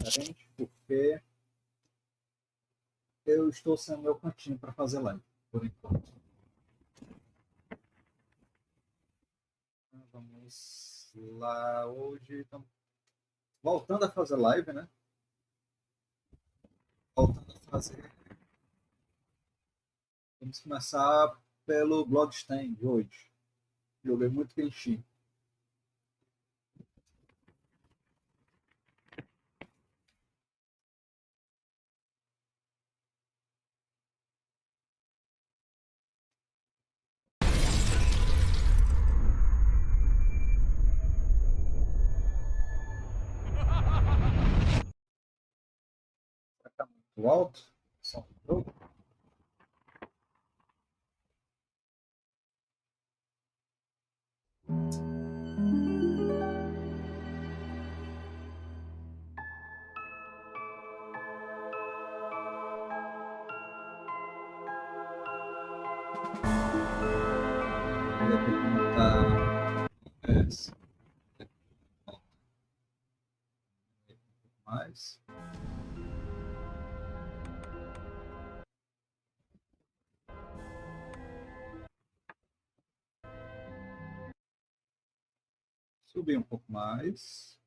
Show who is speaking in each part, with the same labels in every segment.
Speaker 1: diferente, porque eu estou sem o meu cantinho para fazer live, por enquanto. Vamos lá, hoje estamos voltando a fazer live, né? Voltando a fazer. Vamos começar pelo Bloodstained hoje. Joguei muito Genshin. Está muito alto. Som do jogo. Vou ver como tá. Mais. Subir um pouco mais.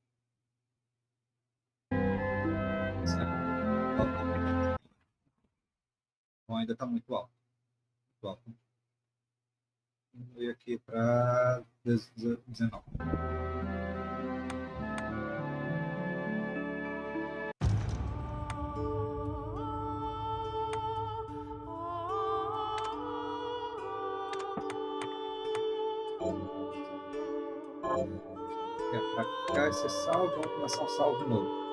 Speaker 1: Então ainda está muito alto. Muito alto. Vou aqui para 19. Para cá esse salve, vamos começar um salve novo.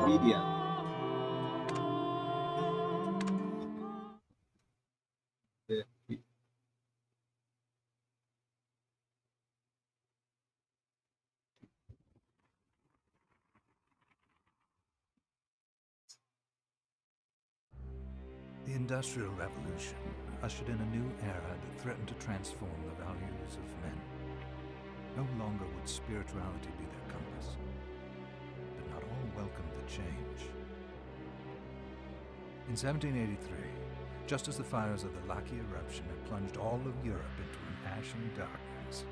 Speaker 1: Miriam. Aqui.
Speaker 2: The Industrial Revolution ushered in a new era that threatened to transform the values of men. No longer would spirituality be their compass, but not all welcomed the change. In 1783, just as the fires of the Laki eruption had plunged all of Europe into an ashen darkness,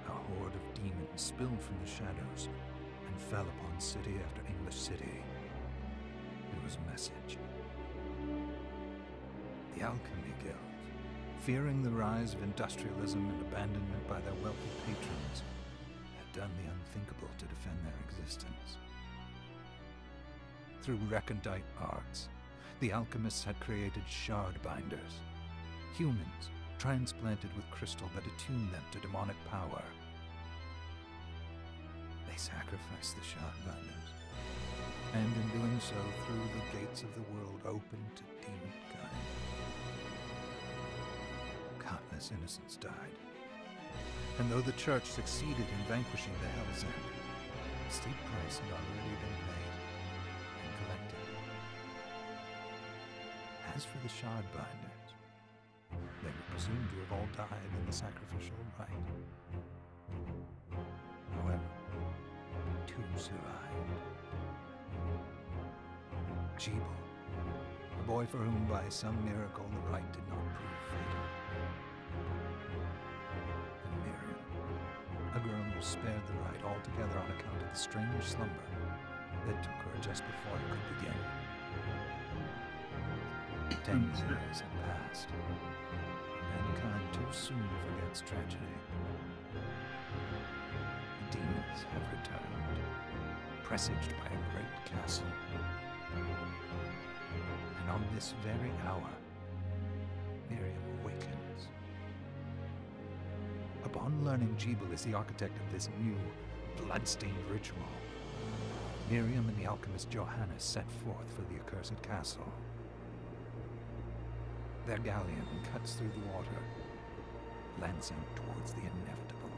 Speaker 2: a horde of demons spilled from the shadows and fell upon city after English city. It was a message. The Alchemy Guild, fearing the rise of industrialism and abandonment by their wealthy patrons, had done the unthinkable to defend their existence. Through recondite arts, the alchemists had created shardbinders, humans transplanted with crystal that attuned them to demonic power. They sacrificed the shardbinders, and in doing so threw the gates of the world open to demonkind. Countless innocents died, and though the Church succeeded in vanquishing the Hell's End, a steep price had already been paid and collected. As for the shardbinders, they were presumed to have all died in the sacrificial rite. However, two survived. Jebel, a boy for whom by some miracle the rite did not prove fatal. And Miriam, a girl who spared the rite altogether on account of the strange slumber that took her just before it could begin. 10 years have passed. Mankind too soon forgets tragedy. The demons have returned, presaged by a great castle. And on this very hour, Miriam awakens. Upon learning Jebel is the architect of this new, bloodstained ritual, Miriam and the alchemist Johannes set forth for the accursed castle. Their galleon cuts through the water, lancing towards the inevitable.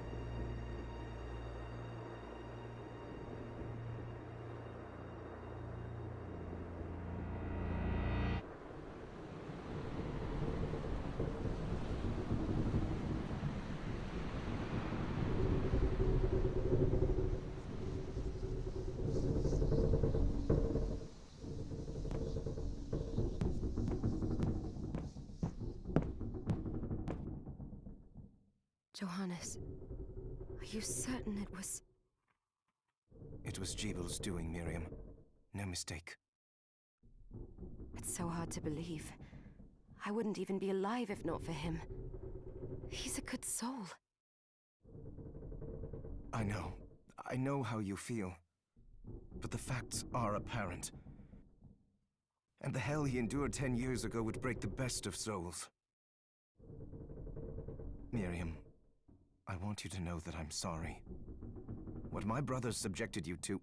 Speaker 3: Johannes, are you certain it was...
Speaker 4: It was Jeebel's doing, Miriam. No mistake.
Speaker 3: It's so hard to believe. I wouldn't even be alive if not for him. He's a good soul.
Speaker 4: I know. I know how you feel. But the facts are apparent. And the hell he endured 10 years ago would break the best of souls. Miriam, I want you to know that I'm sorry. What my brothers subjected you to...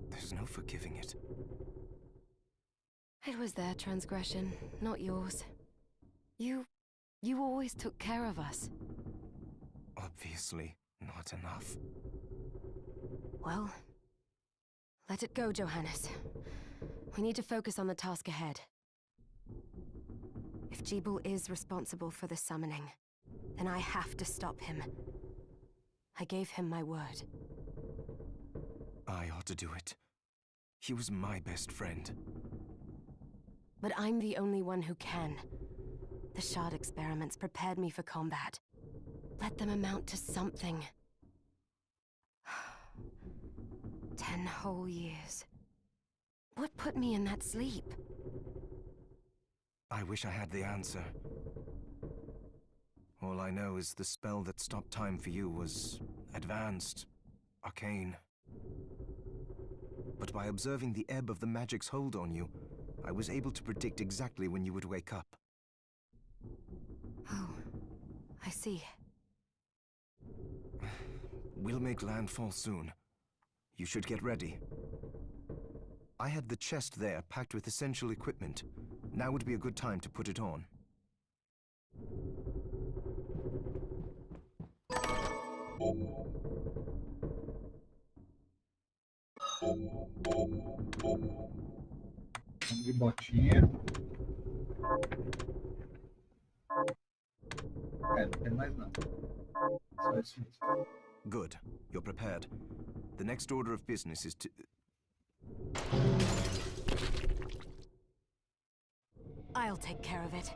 Speaker 4: there's no forgiving it.
Speaker 3: It was their transgression, not yours. You always took care of us.
Speaker 4: Obviously not enough.
Speaker 3: Well, let it go, Johannes. We need to focus on the task ahead. If Jeebel is responsible for the summoning, then I have to stop him. I gave him my word.
Speaker 4: I ought to do it. He was my best friend.
Speaker 3: But I'm the only one who can. The shard experiments prepared me for combat. Let them amount to something. 10 whole years. What put me in that sleep?
Speaker 4: I wish I had the answer. All I know is the spell that stopped time for you was advanced, arcane. But by observing the ebb of the magic's hold on you, I was able to predict exactly when you would wake up.
Speaker 3: Oh, I see.
Speaker 4: We'll make landfall soon. You should get ready. I had the chest there packed with essential equipment. Now would be a good time to put it on.
Speaker 1: Vamos de botinha. Não tem mais nada. Só isso mesmo.
Speaker 4: Good. You're prepared. The next order of business is to...
Speaker 3: I'll take care of it.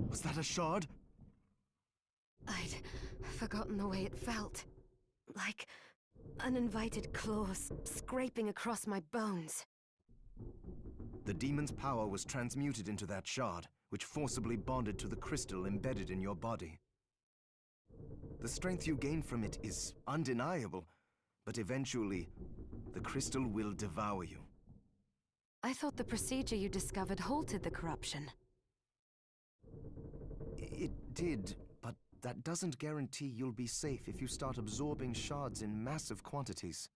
Speaker 4: Was that a shard?
Speaker 3: I'd forgotten the way it felt. Like uninvited claws scraping across my bones.
Speaker 4: The demon's power was transmuted into that shard, which forcibly bonded to the crystal embedded in your body. The strength you gain from it is undeniable, but eventually, the crystal will devour you.
Speaker 3: I thought the procedure you discovered halted the corruption.
Speaker 4: It did, but that doesn't guarantee you'll be safe if you start absorbing shards in massive quantities.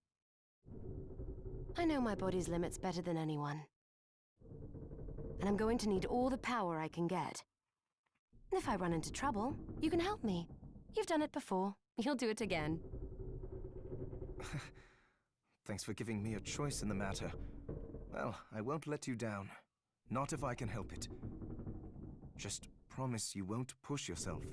Speaker 3: I know my body's limits better than anyone. And I'm going to need all the power I can get. If I run into trouble, you can help me. You've done it before. You'll do it again.
Speaker 4: Thanks for giving me a choice in the matter. Well, I won't let you down. Not if I can help it. Just promise you won't push yourself.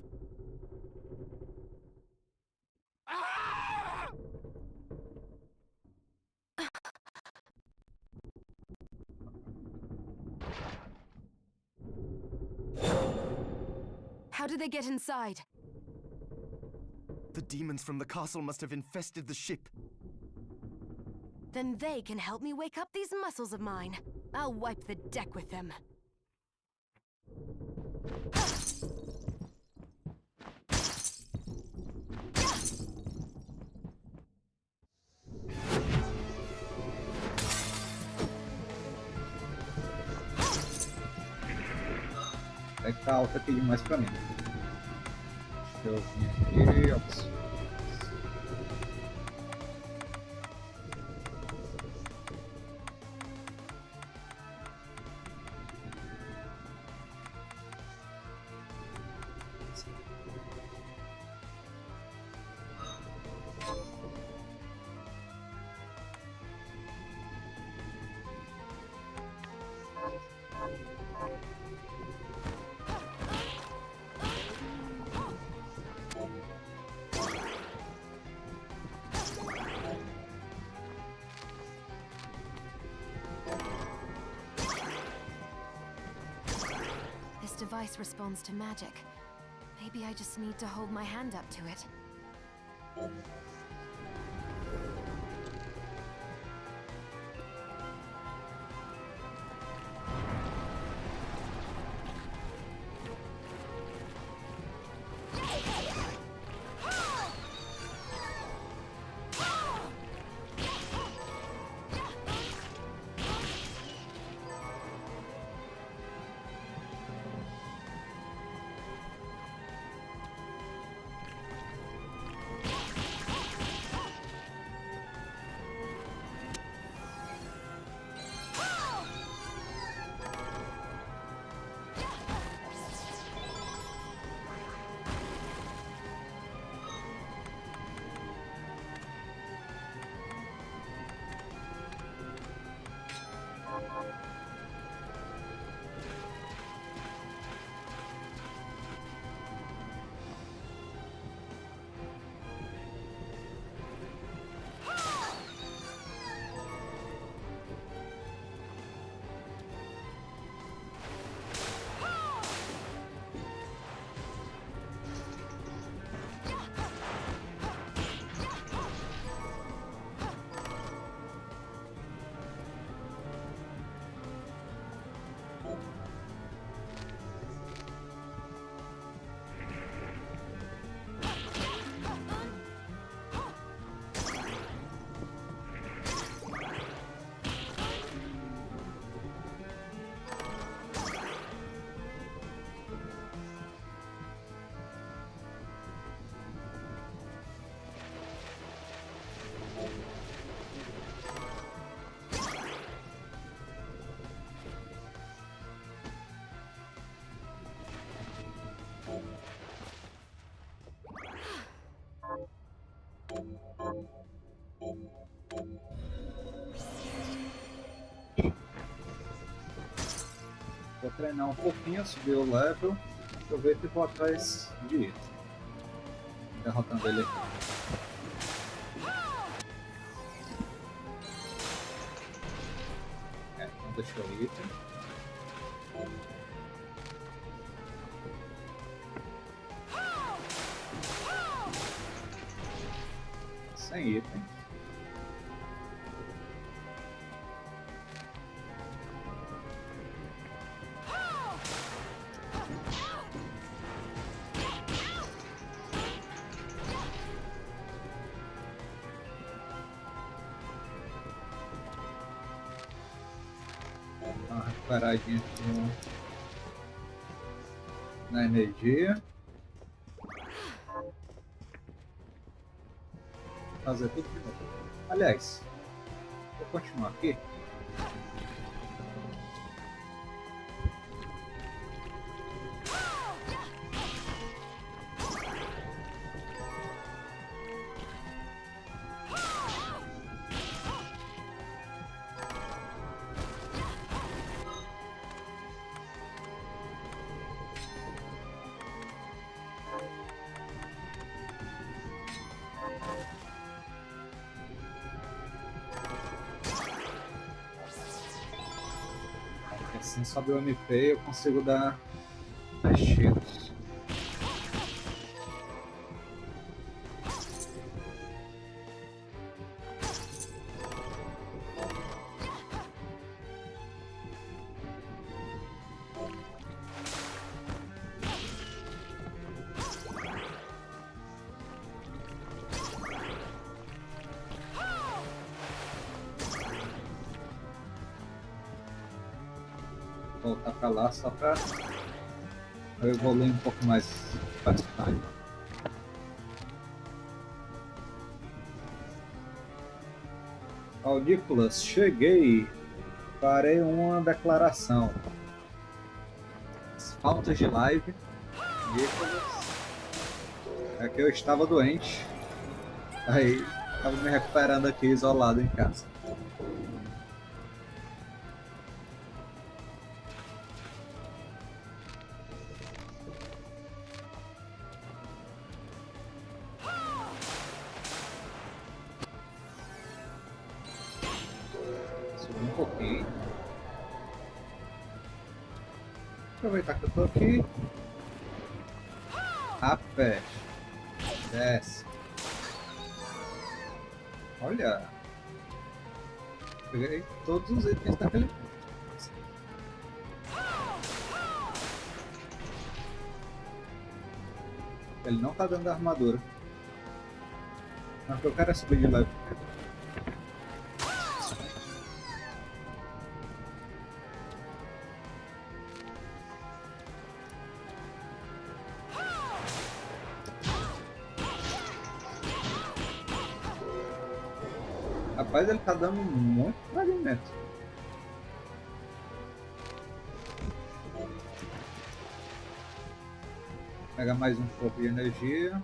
Speaker 3: How did they get inside?
Speaker 4: The demons from the castle must have infested the ship.
Speaker 3: Then they can help me wake up these muscles of mine. I'll wipe the deck with them.
Speaker 1: Vai ficar alta aqui demais pra mim. Deixa eu vir aqui, opções.
Speaker 3: this device responds to magic. Maybe I just need to hold my hand up to it.
Speaker 1: Vou treinar um pouquinho, subir o level, aproveito e vou atrás de item. Derrotando ele aqui. Então deixa o item. Sem item. Dá uma recuperadinha aqui na energia. Fazer tudo de novo. Aliás, vou continuar aqui. Assim sobe o MP e eu consigo dar mais tiros. Voltar pra lá só pra eu evoluir um pouco mais bastante. Audículas, cheguei. Farei uma declaração. As faltas de live. Audículas. É que eu estava doente. Aí estava me recuperando aqui isolado em casa. Aproveitar que eu tô aqui. A pé. Desce. Olha. Peguei todos os itens daquele ponto. Ele não tá dando armadura. Mas o que eu quero é subir de level. Rapaz, ele tá dando muito fragmento. Pegar mais um pouco de energia.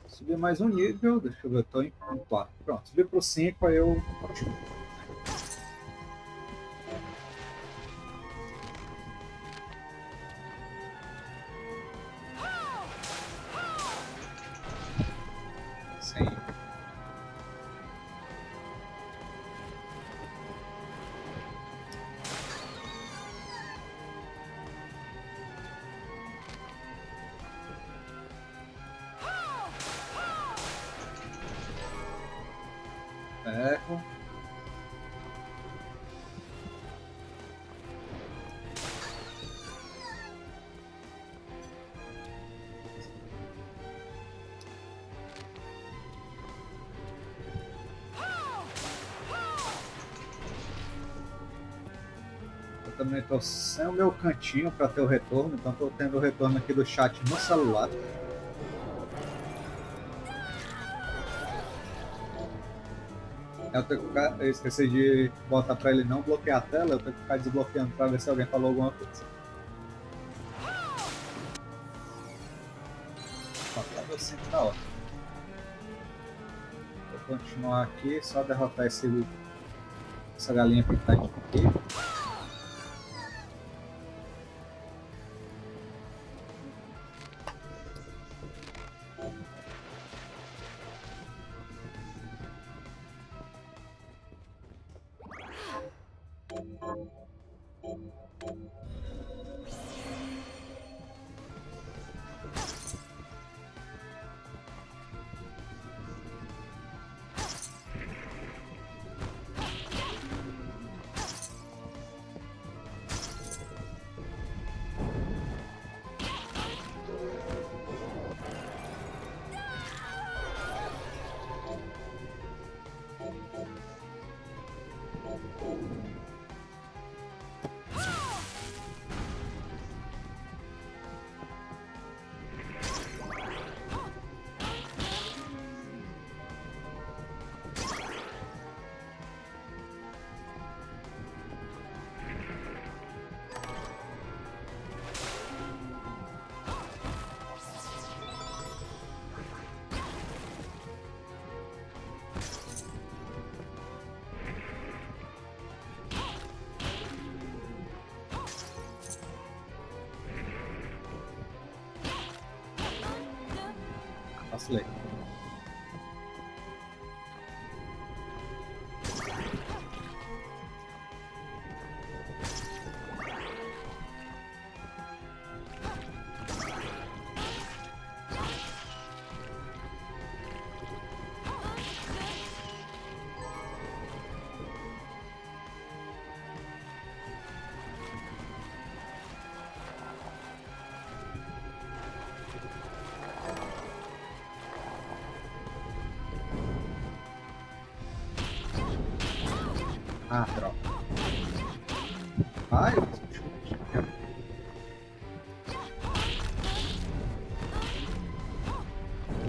Speaker 1: Subir mais um nível. Deixa eu ver, eu tô em 4. Pronto, subir pro 5, aí eu continuo. Sim. Ferro. Eu também estou sem o meu cantinho para ter o retorno, então estou tendo o retorno aqui do chat no celular. Eu esqueci de botar para ele não bloquear a tela, eu tenho que ficar desbloqueando para ver se alguém falou alguma coisa. Tá assim, tá ótimo. Vou continuar aqui, só derrotar essa galinha pintadinha aqui. Vacilei. Ah, droga. Ai,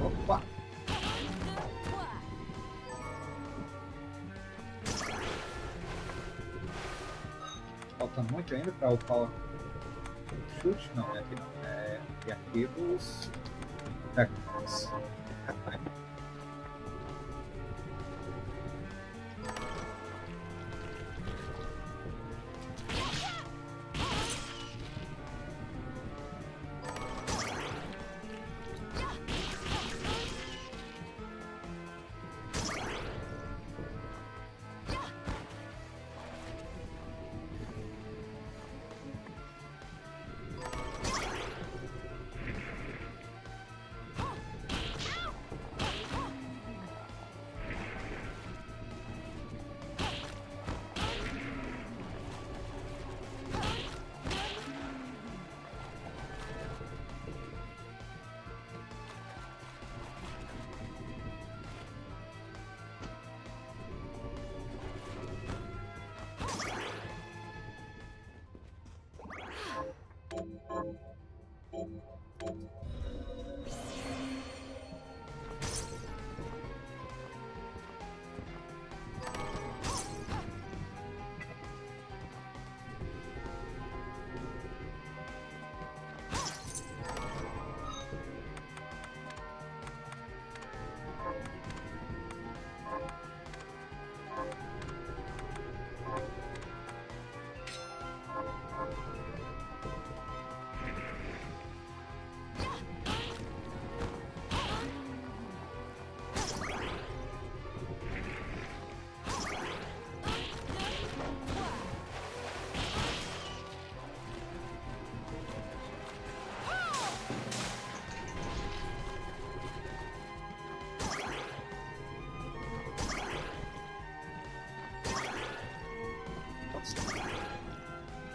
Speaker 1: opa. Falta muito ainda para upar o chute? Não, é aqui não. É arquivos técnicos.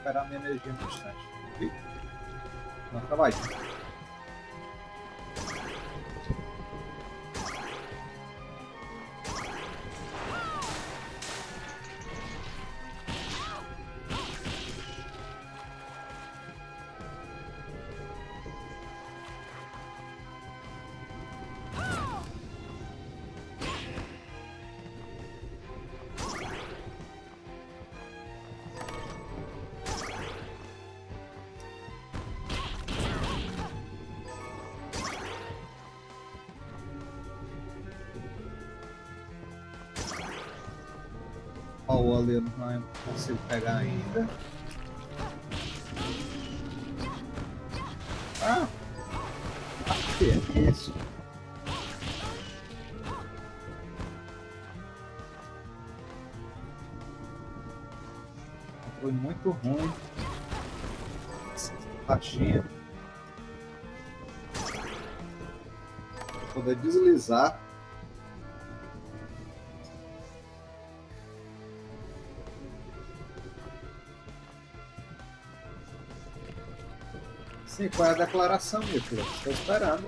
Speaker 1: Recuperar minha energia no instante. Ih, não trabalho. O ali eu não consigo pegar ainda. Ah! Que é isso? Foi muito ruim. Essa taxinha. Pra poder deslizar. Sim, qual é a declaração, meu filho? Estou esperando.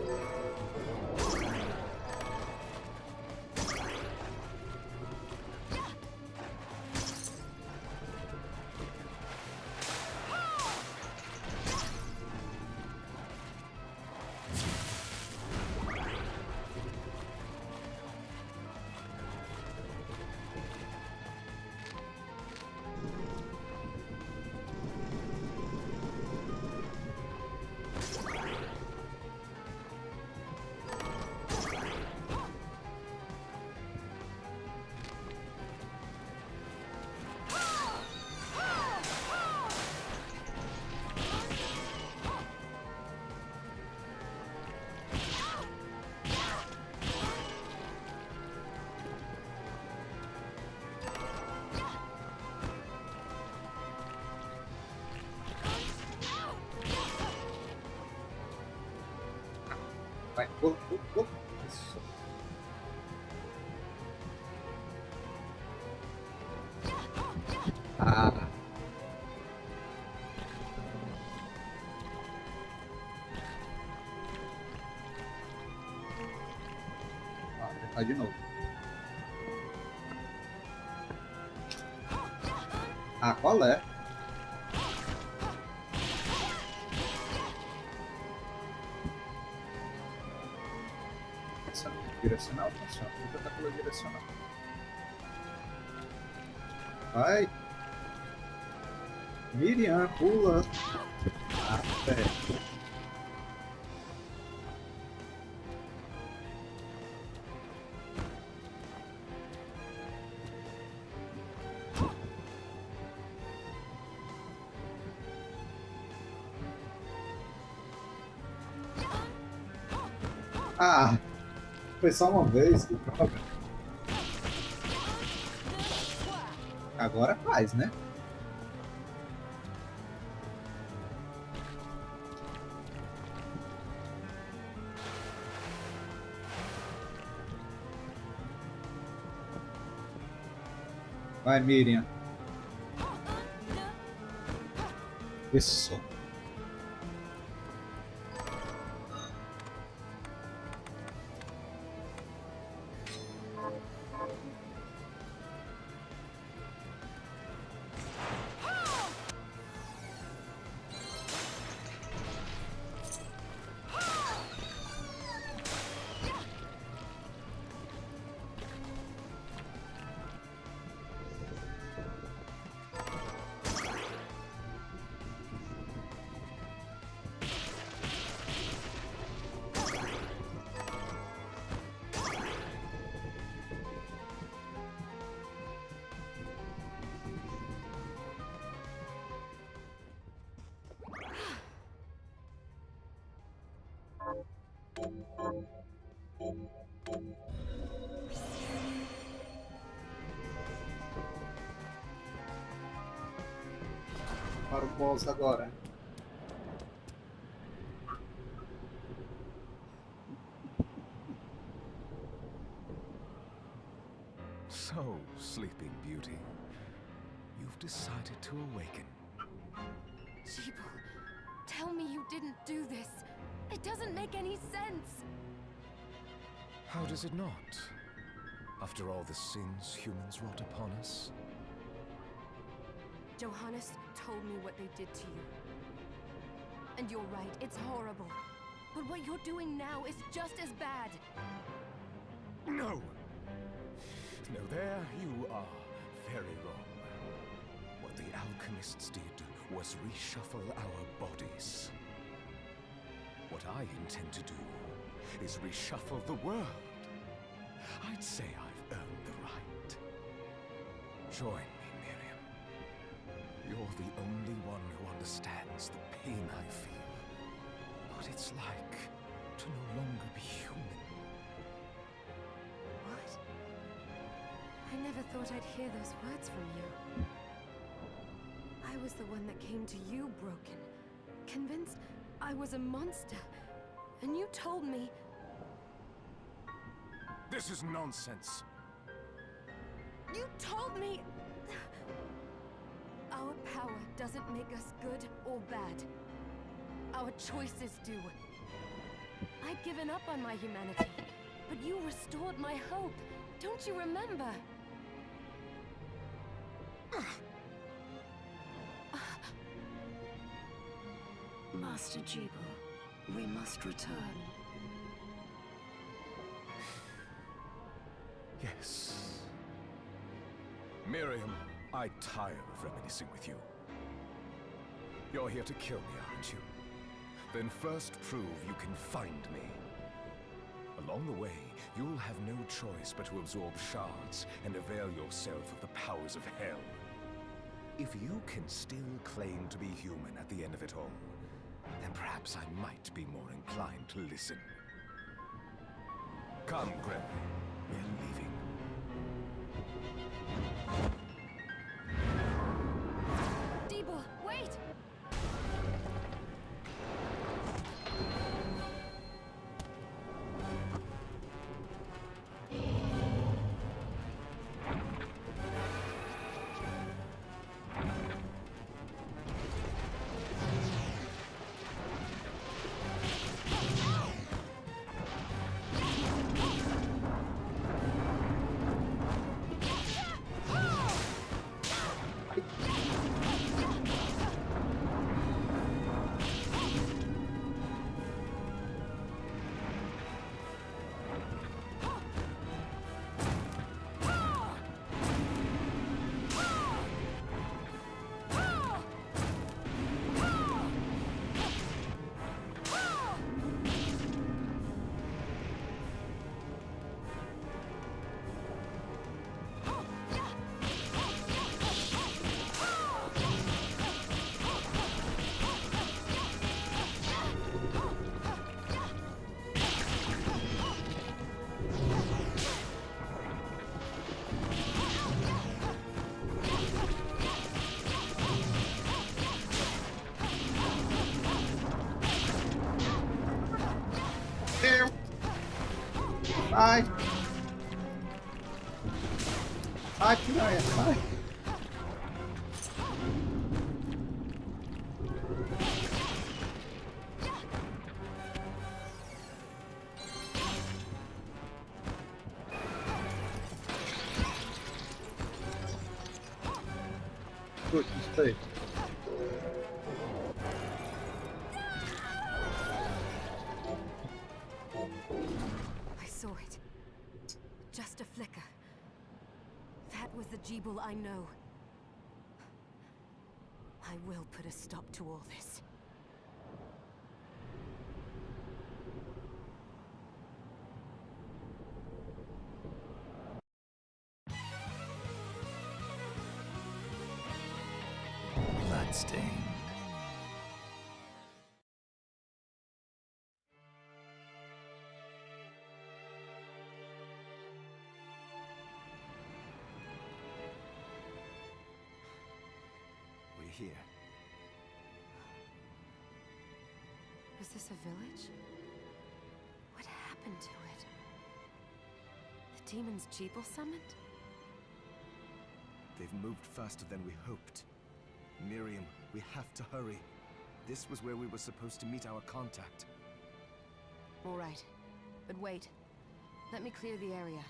Speaker 1: Vai, Isso. Ah. Tentar de novo. Ah, qual é? Direcional, funciona. Vou tentar pela direcional. Vai! Miriam, pula! Ah, velho. Ah! Foi só uma vez, que droga. Agora faz, né? Vai, Miriam. Isso. boss agora.
Speaker 5: So, Sleeping Beauty, you've decided to awaken.
Speaker 3: Jeeble, tell me you didn't do this. It doesn't make any sense.
Speaker 5: How does it not? After all the sins humans wrought upon us?
Speaker 3: Johannes told me what they did to you. And you're right, it's horrible. But what you're doing now is just as bad.
Speaker 5: No! No, there you are very wrong. What the alchemists did was reshuffle our bodies. What I intend to do is reshuffle the world. I'd say I've earned the right. Join me, Miriam. You're the only one who understands the pain I feel. What it's like to no longer be human.
Speaker 3: What? I never thought I'd hear those words from you. I was the one that came to you broken, convinced I was a monster. And you told me...
Speaker 5: This is nonsense.
Speaker 3: You told me... Our power doesn't make us good or bad. Our choices do. I'd given up on my humanity, but you restored my hope. Don't you remember?
Speaker 6: Master Jeeble, we must return.
Speaker 5: Yes. Miriam, I tire of reminiscing with you. You're here to kill me, aren't you? Then first prove you can find me. Along the way, you'll have no choice but to absorb shards and avail yourself of the powers of hell. If you can still claim to be human at the end of it all, then perhaps I might be more inclined to listen. Come, Gremlin. We're leaving.
Speaker 3: Jeeble, wait!
Speaker 1: Ai! Ai, que merda! Ai! Putz, isso aí.
Speaker 3: I saw it. Just a flicker. That was the Jeeble I know. I will put a stop to all this.
Speaker 2: Bloodstained.
Speaker 4: We're here.
Speaker 3: Was this a village? What happened to it? The demons Jeeble summoned?
Speaker 4: They've moved faster than we hoped. Miriam, we have to hurry. This was where we were supposed to meet our contact.
Speaker 3: All right. But wait. Let me clear the area.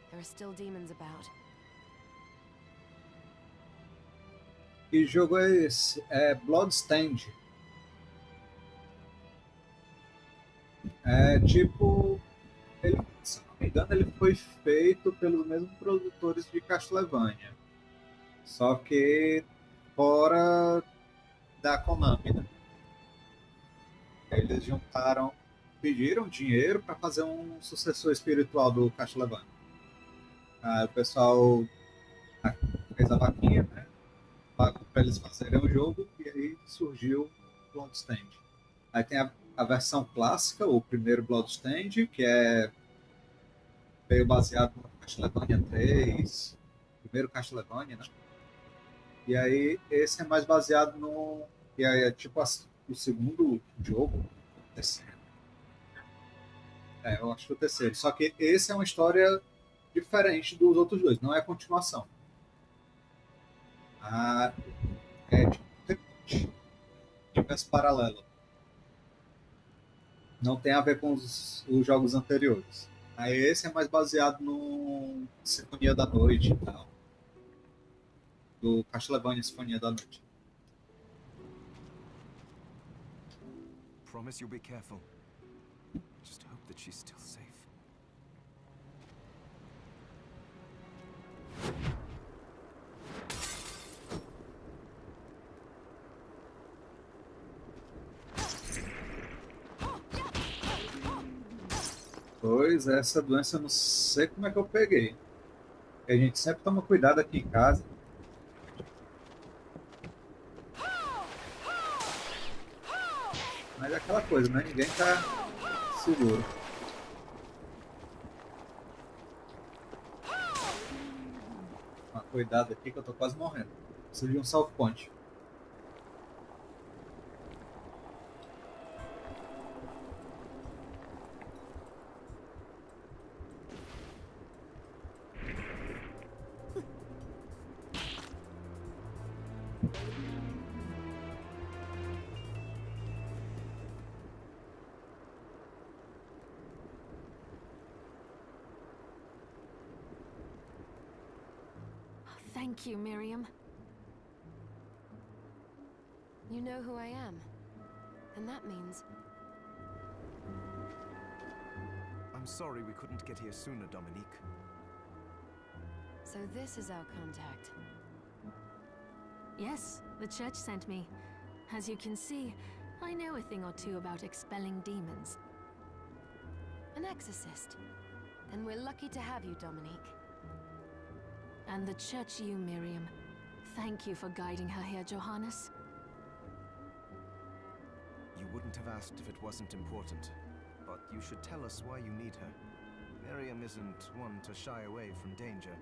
Speaker 3: There are still demons about.
Speaker 1: Que jogo é esse? É Bloodstained. É tipo. Ele, se não me engano, ele foi feito pelos mesmos produtores de Castlevania. Só que fora da Konami, né? Eles juntaram, pediram dinheiro para fazer um sucessor espiritual do Castlevania. Aí o pessoal fez a vaquinha, né? Pagou para eles fazerem o jogo e aí surgiu Bloodstained. Aí tem a versão clássica, o primeiro Bloodstained, que veio baseado no Castlevania 3, primeiro Castlevania, né? E aí esse é mais baseado no. E aí é tipo o segundo jogo, o terceiro. Eu acho que o terceiro. Só que esse é uma história diferente dos outros dois, não é continuação. É tipo universo paralelo. Não tem a ver com os jogos anteriores. Aí esse é mais baseado no Sinfonia da Noite e tal. Do Castlevania Sinfonia da Noite.
Speaker 4: Promise you'll be careful. Just hope that she's still safe.
Speaker 1: Pois essa doença eu não sei como é que eu peguei. A gente sempre toma cuidado aqui em casa. Mas é aquela coisa, né? Ninguém tá seguro. Mas cuidado aqui que eu tô quase morrendo. Preciso de um salve point.
Speaker 3: Thank you, Miriam. You know who I am. And that means...
Speaker 4: I'm sorry we couldn't get here sooner, Dominique.
Speaker 3: So this is our contact.
Speaker 7: Yes, the church sent me. As you can see, I know a thing or two about expelling demons.
Speaker 3: An exorcist. Then we're lucky to have you, Dominique.
Speaker 7: And the church you, Miriam. Thank you for guiding her here, Johannes.
Speaker 4: You wouldn't have asked if it wasn't important, but you should tell us why you need her. Miriam isn't one to shy away from danger.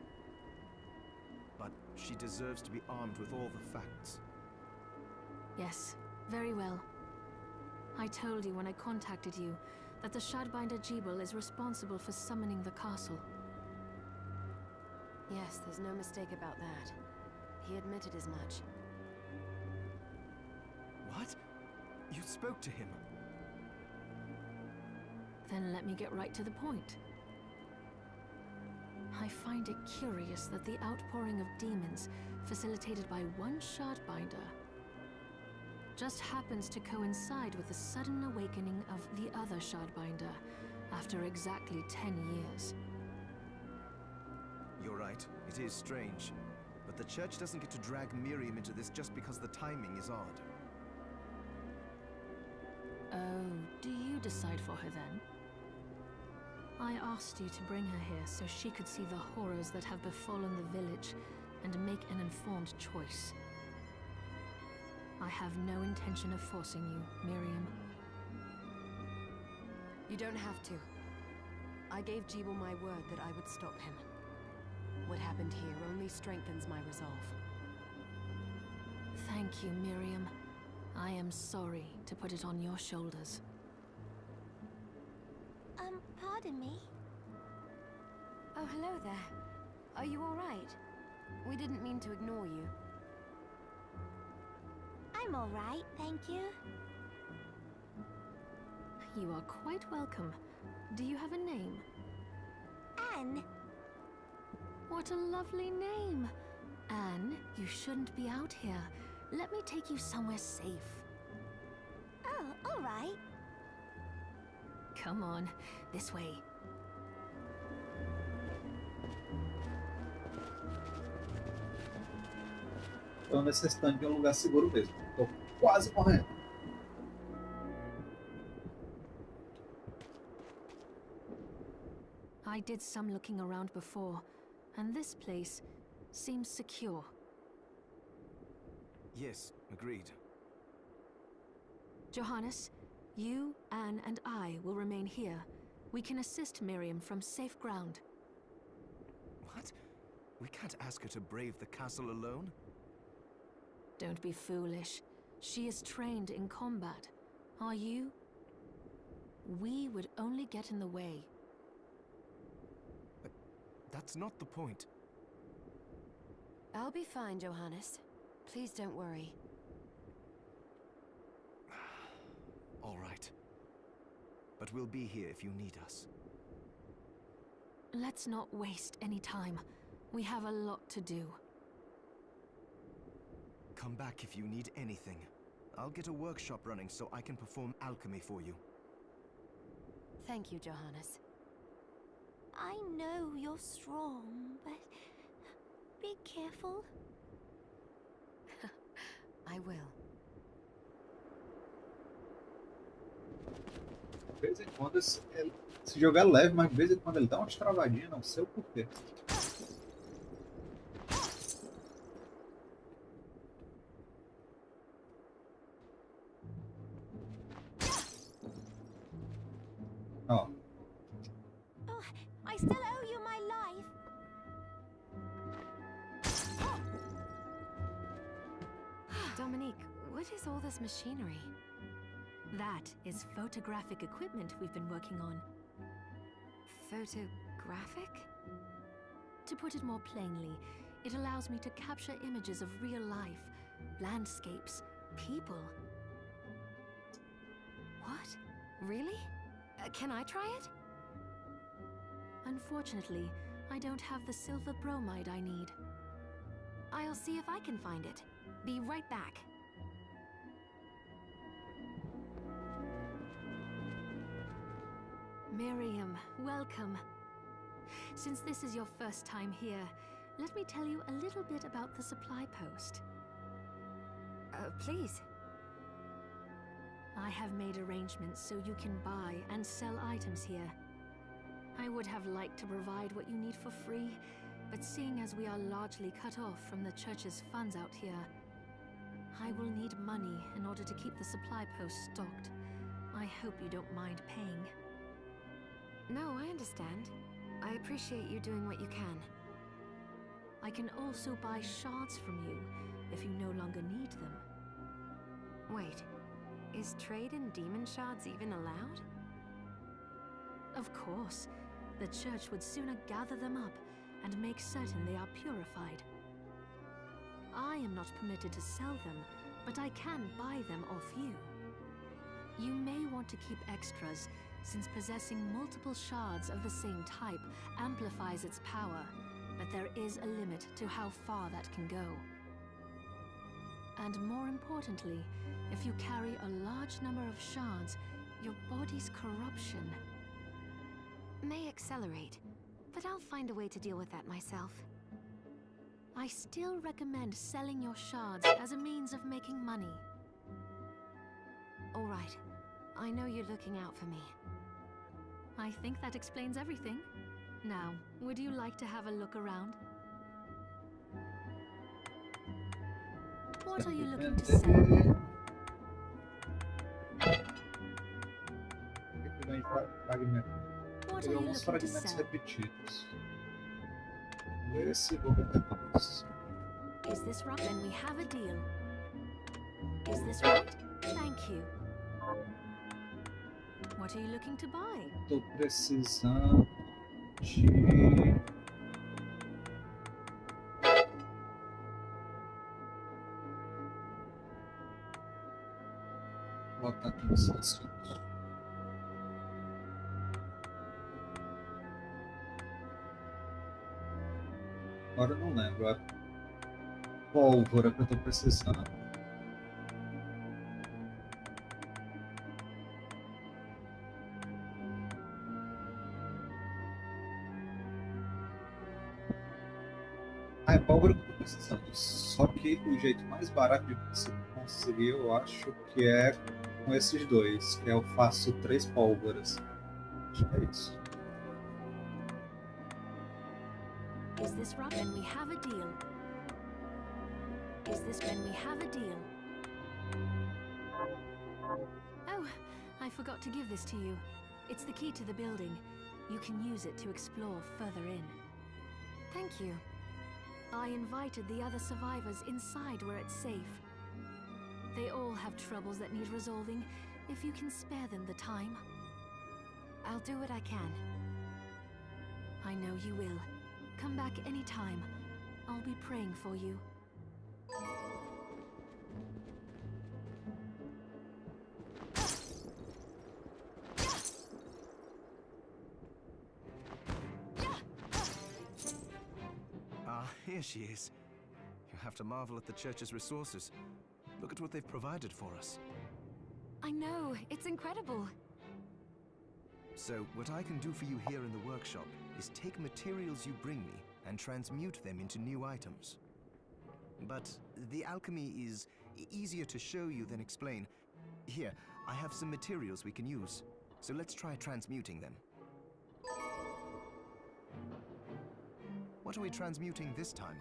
Speaker 4: But she deserves to be armed with all the facts.
Speaker 7: Yes, very well. I told you when I contacted you that the Shardbinder Jeeble is responsible for summoning the castle.
Speaker 3: Yes, there's no mistake about that. He admitted as much.
Speaker 4: What? You spoke to him?
Speaker 7: Then let me get right to the point. I find it curious that the outpouring of demons, facilitated by one Shardbinder, just happens to coincide with the sudden awakening of the other Shardbinder after exactly 10 years.
Speaker 4: You're right, it is strange. But the church doesn't get to drag Miriam into this just because the timing is odd.
Speaker 7: Oh, do you decide for her then? I asked you to bring her here so she could see the horrors that have befallen the village and make an informed choice. I have no intention of forcing you, Miriam.
Speaker 3: You don't have to. I gave Jeeble my word that I would stop him. What happened here only strengthens my resolve.
Speaker 7: Thank you, Miriam. I am am sorry to put it on your shoulders.
Speaker 3: Pardon me? Oh, hello there. Are you all right? We didn't mean to ignore you.
Speaker 8: I'm all right, thank you.
Speaker 7: You are quite welcome. Do you have a name?
Speaker 8: Anne.
Speaker 7: What a lovely name! Anne, you shouldn't be out here. Let me take you somewhere safe.
Speaker 8: Oh, all right.
Speaker 7: Come on, this way.
Speaker 1: Tô necessitando de um lugar seguro mesmo. Tô quase morrendo.
Speaker 7: I did some looking around before, and this place seems secure.
Speaker 4: Yes, agreed.
Speaker 7: Johannes, you, Anne, and I will remain here. We can assist Miriam from safe ground.
Speaker 4: What? We can't ask her to brave the castle alone?
Speaker 7: Don't be foolish. She is trained in combat. Are you? We would only get in the way.
Speaker 4: But that's not the point.
Speaker 3: I'll be fine, Johannes. Please don't worry.
Speaker 4: All right. But we'll be here if you need us.
Speaker 7: Let's not waste any time. We have a lot to do.
Speaker 4: Come back if you need anything. I'll get a workshop running so I can perform alchemy for you.
Speaker 3: Thank you, Johannes.
Speaker 8: I know you're strong, but be careful.
Speaker 3: I will.
Speaker 1: De vez em quando esse jogo é leve, mas de vez em quando ele dá umas travadinhas, não sei o porquê. Ó.
Speaker 8: Oh, I still owe you my life.
Speaker 3: Dominique, what is all this machinery?
Speaker 7: That is photographic equipment we've been working on.
Speaker 3: Photographic?
Speaker 7: To put it more plainly, it allows me to capture images of real life, landscapes, people.
Speaker 3: What? Really? Can I try it?
Speaker 7: Unfortunately, I don't have the silver bromide I need.
Speaker 3: I'll see if I can find it. Be right back.
Speaker 7: Miriam, welcome. Since this is your first time here, let me tell you a little bit about the supply post.
Speaker 3: Please.
Speaker 7: I have made arrangements so you can buy and sell items here. I would have liked to provide what you need for free, but seeing as we are largely cut off from the church's funds out here, I will need money in order to keep the supply post stocked. I hope you don't mind paying.
Speaker 3: No, I understand. I appreciate you doing what you can.
Speaker 7: I can also buy shards from you if you no longer need them.
Speaker 3: Wait, is trade in demon shards even allowed?
Speaker 7: Of course. The church would sooner gather them up and make certain they are purified. I am not permitted to sell them, but I can buy them off you. You may want to keep extras, since possessing multiple shards of the same type amplifies its power, but there is a limit to how far that can go. And more importantly, if you carry a large number of shards, your body's corruption
Speaker 3: may accelerate, but I'll find a way to deal with that myself.
Speaker 7: I still recommend selling your shards as a means of making money.
Speaker 3: All right. I know you're looking out for me.
Speaker 7: I think that explains everything. Now, would you like to have a look around? What are you looking to sell? What are you
Speaker 1: Alguns
Speaker 7: looking to
Speaker 1: fragmentos
Speaker 7: sell?
Speaker 1: repetidos. Esse vou vender todos.
Speaker 7: Is this right? Then we have a deal. Is this right? Thank you. What are you looking to buy?
Speaker 1: Tô precisando de... Voltar aqui nos assuntos. Agora eu não lembro. A pólvora que eu tô precisando. É pólvora que eu tô precisando. Só que o jeito mais barato de você conseguir, eu acho que é com esses dois. Que eu faço 3 pólvoras. Acho que é isso.
Speaker 7: Is this right? Then we have a deal. Is this when we have a deal? Oh, I forgot to give this to you. It's the key to the building. You can use it to explore further in. Thank you. I invited the other survivors inside where it's safe. They all have troubles that need resolving, if you can spare them the time.
Speaker 3: I'll do what I can.
Speaker 7: I know you will. Come back anytime. I'll be praying for you.
Speaker 4: Ah, here she is. You have to marvel at the church's resources. Look at what they've provided for us.
Speaker 3: I know, it's incredible.
Speaker 4: So, what I can do for you here in the workshop is take materials you bring me and transmute them into new items. But the alchemy is easier to show you than explain. Here, I have some materials we can use, so let's try transmuting them. What are we transmuting this time?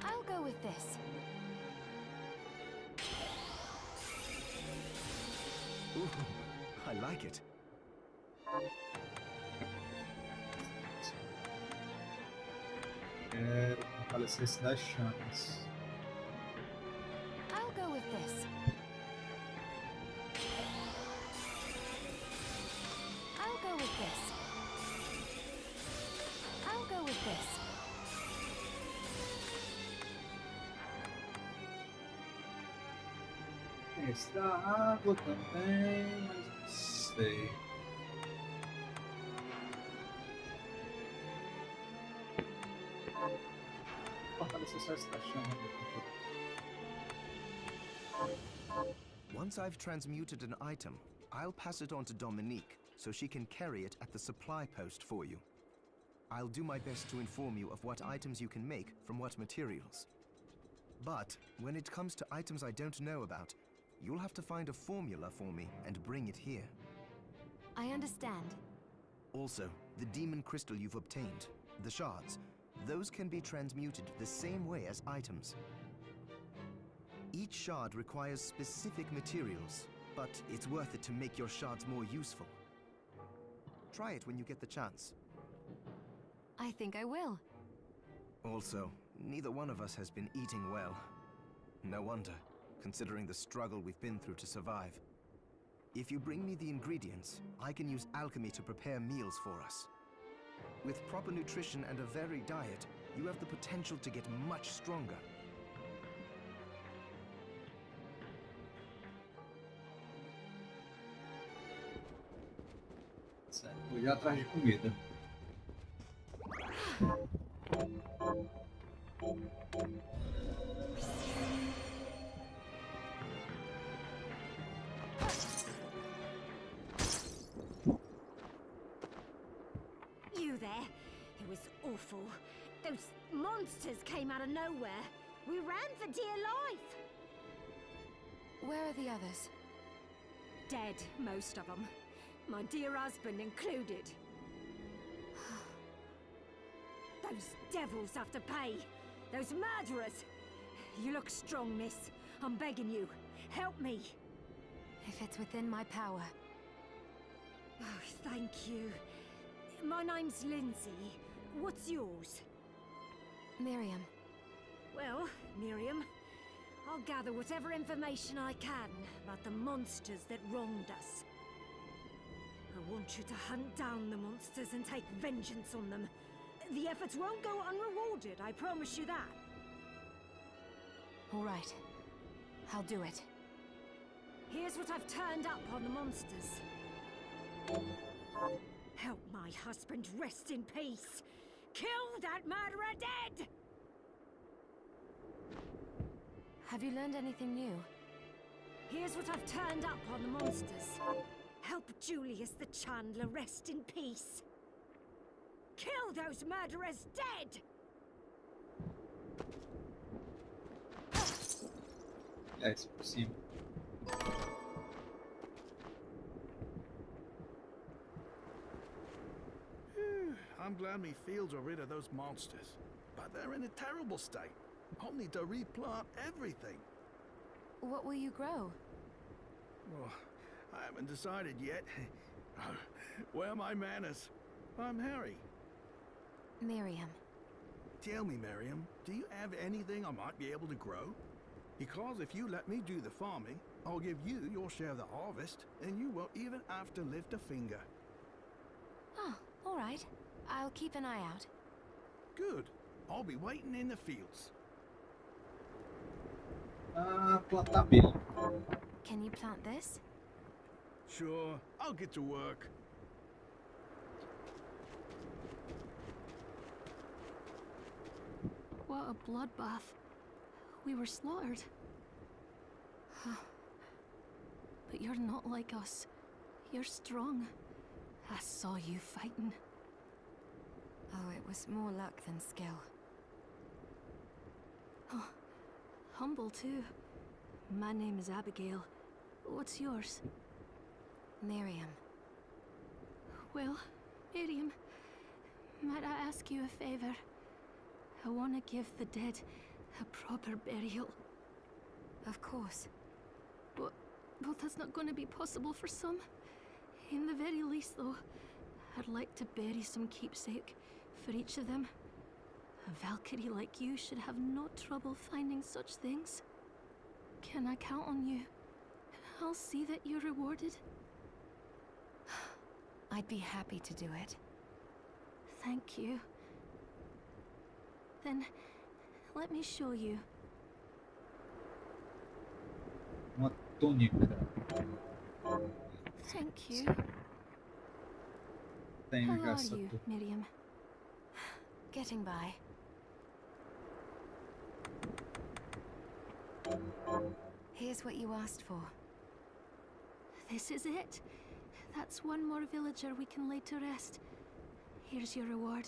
Speaker 3: I'll go with this.
Speaker 4: Ooh, I like it.
Speaker 1: Quero fortalecer esse das chamas.
Speaker 3: I'll go with this. I'll go with this. I'll go with this.
Speaker 1: Esse da água também, mas não sei. Fortalecer só esse da chama.
Speaker 4: Once I've transmuted an item, I'll pass it on to Dominique so she can carry it at the supply post for you. I'll do my best to inform you of what items you can make from what materials. But when it comes to items I don't know about, you'll have to find a formula for me and bring it here.
Speaker 3: I understand.
Speaker 4: Also, the demon crystal you've obtained, the shards, those can be transmuted the same way as items. Each shard requires specific materials, but it's worth it to make your shards more useful. Try it when you get the chance.
Speaker 3: I think I will.
Speaker 4: Also, neither one of us has been eating well. No wonder, considering the struggle we've been through to survive. If you bring me the ingredients, I can use alchemy to prepare meals for us. With proper nutrition and a varied diet, you have the potential to get much stronger.
Speaker 1: Certo, vou ir atrás de comida.
Speaker 8: You there? It was awful. Those monsters came out of nowhere. We ran for dear life.
Speaker 3: Where are the others?
Speaker 8: Dead, most of them. My dear husband included. Those devils have to pay. Those murderers. You look strong, miss. I'm begging you. Help me.
Speaker 3: If it's within my power.
Speaker 8: Oh, thank you. My name's Lindsay. What's yours?
Speaker 3: Miriam.
Speaker 8: Well, Miriam, I'll gather whatever information I can about the monsters that wronged us. I want you to hunt down the monsters and take vengeance on them. The efforts won't go unrewarded, I promise you that.
Speaker 3: All right. I'll do it.
Speaker 8: Here's what I've turned up on the monsters. Help my husband rest in peace. Kill that murderer dead!
Speaker 3: Have you learned anything new?
Speaker 8: Here's what I've turned up on the monsters. Help Julius the Chandler rest in peace. Kill those murderers dead!
Speaker 1: É isso por cima.
Speaker 9: I'm glad me fields are rid of those monsters. But they're in a terrible state. I'll need to replant everything.
Speaker 3: What will you grow?
Speaker 9: Well, I haven't decided yet. Where are my manners? I'm Harry.
Speaker 3: Miriam.
Speaker 9: Tell me, Miriam, do you have anything I might be able to grow? Because if you let me do the farming, I'll give you your share of the harvest, and you won't even have to lift a finger.
Speaker 3: Oh, all right. I'll keep an eye out.
Speaker 9: Good. I'll be waiting in the fields.
Speaker 1: Plantar milho.
Speaker 3: Can you plant this?
Speaker 9: Sure, I'll get to work.
Speaker 7: What a bloodbath. We were slaughtered. But you're not like us. You're strong. I saw you fighting.
Speaker 3: Oh, it was more luck than skill.
Speaker 7: Oh, humble too. My name is Abigail. What's yours?
Speaker 3: Miriam.
Speaker 7: Well, Miriam, might I ask you a favor? I want to give the dead a proper burial.
Speaker 3: Of course.
Speaker 7: But that's not going to be possible for some. In the very least, though, I'd like to bury some keepsake for each of them. A Valkyrie like you should have no trouble finding such things. Can I count on you? I'll see that you're rewarded.
Speaker 3: I'd be happy to do it.
Speaker 7: Thank you. Then, let me show you.
Speaker 1: Uma túnica.
Speaker 7: Thank you.
Speaker 1: Tenho
Speaker 7: How
Speaker 1: já
Speaker 7: are
Speaker 1: essa
Speaker 7: you,
Speaker 1: túnica.
Speaker 7: Miriam?
Speaker 3: Getting by. Here's what you asked for.
Speaker 7: This is it. That's one more villager we can lay to rest. Here's your reward.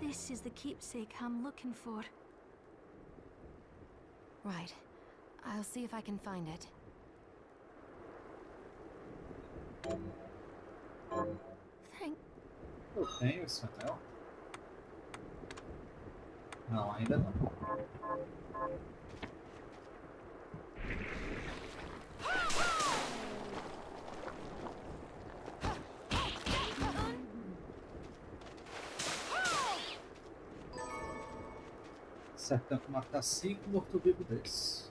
Speaker 7: This is the keepsake I'm looking for.
Speaker 3: Right. I'll see if I can find it.
Speaker 7: Thank...
Speaker 1: Eu tenho esse anel? Não, ainda não. Acertando matar 5 morto-vivo desses.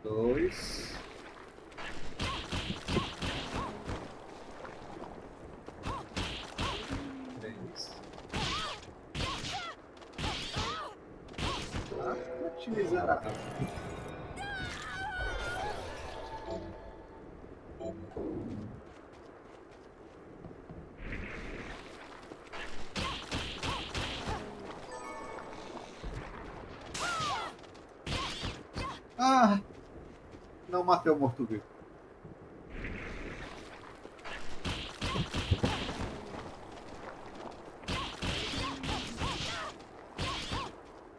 Speaker 1: Dois. Três. Que miserável. Ah! Não matei o morto-vivo.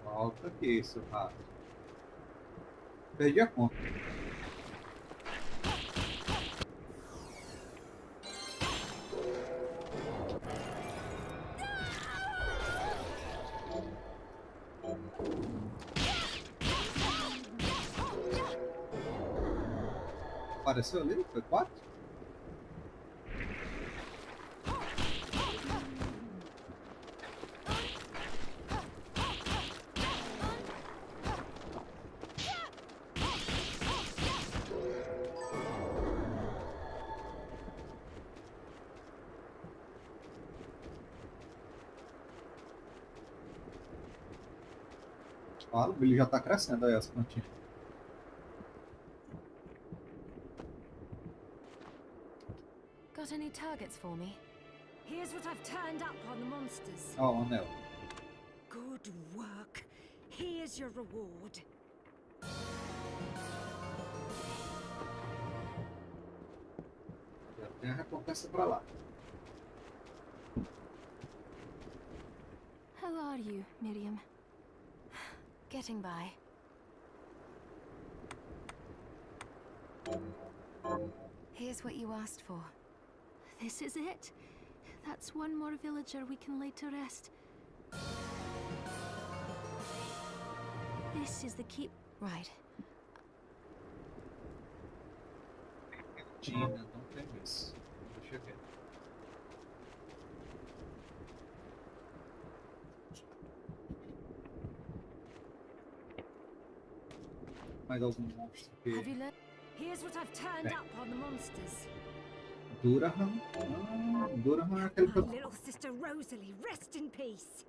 Speaker 1: Volta aqui, seu rato. Perdi a conta. apareceu ali? Foi 4? Claro, ele já tá crescendo aí as plantinhas.
Speaker 3: Got any targets for me?
Speaker 8: Here's what I've turned up on the monsters.
Speaker 1: Ó, o anel.
Speaker 8: Good work. Here's your reward.
Speaker 1: Já tem a recompensa pra lá.
Speaker 3: How are you, Miriam? Getting by. Here's what you asked for.
Speaker 7: This is it. That's one more villager we can lay to rest. This is the keep.
Speaker 3: Right.
Speaker 1: Gina, não tem isso. Deixa eu ver. Mais algum monstro
Speaker 3: Have
Speaker 1: que...
Speaker 3: you learned?
Speaker 8: Here's what I've turned up on the monsters.
Speaker 1: Duraham. Ah, Duraham é aquele que
Speaker 8: My
Speaker 1: eu...
Speaker 8: little sister Rosalie, rest in peace.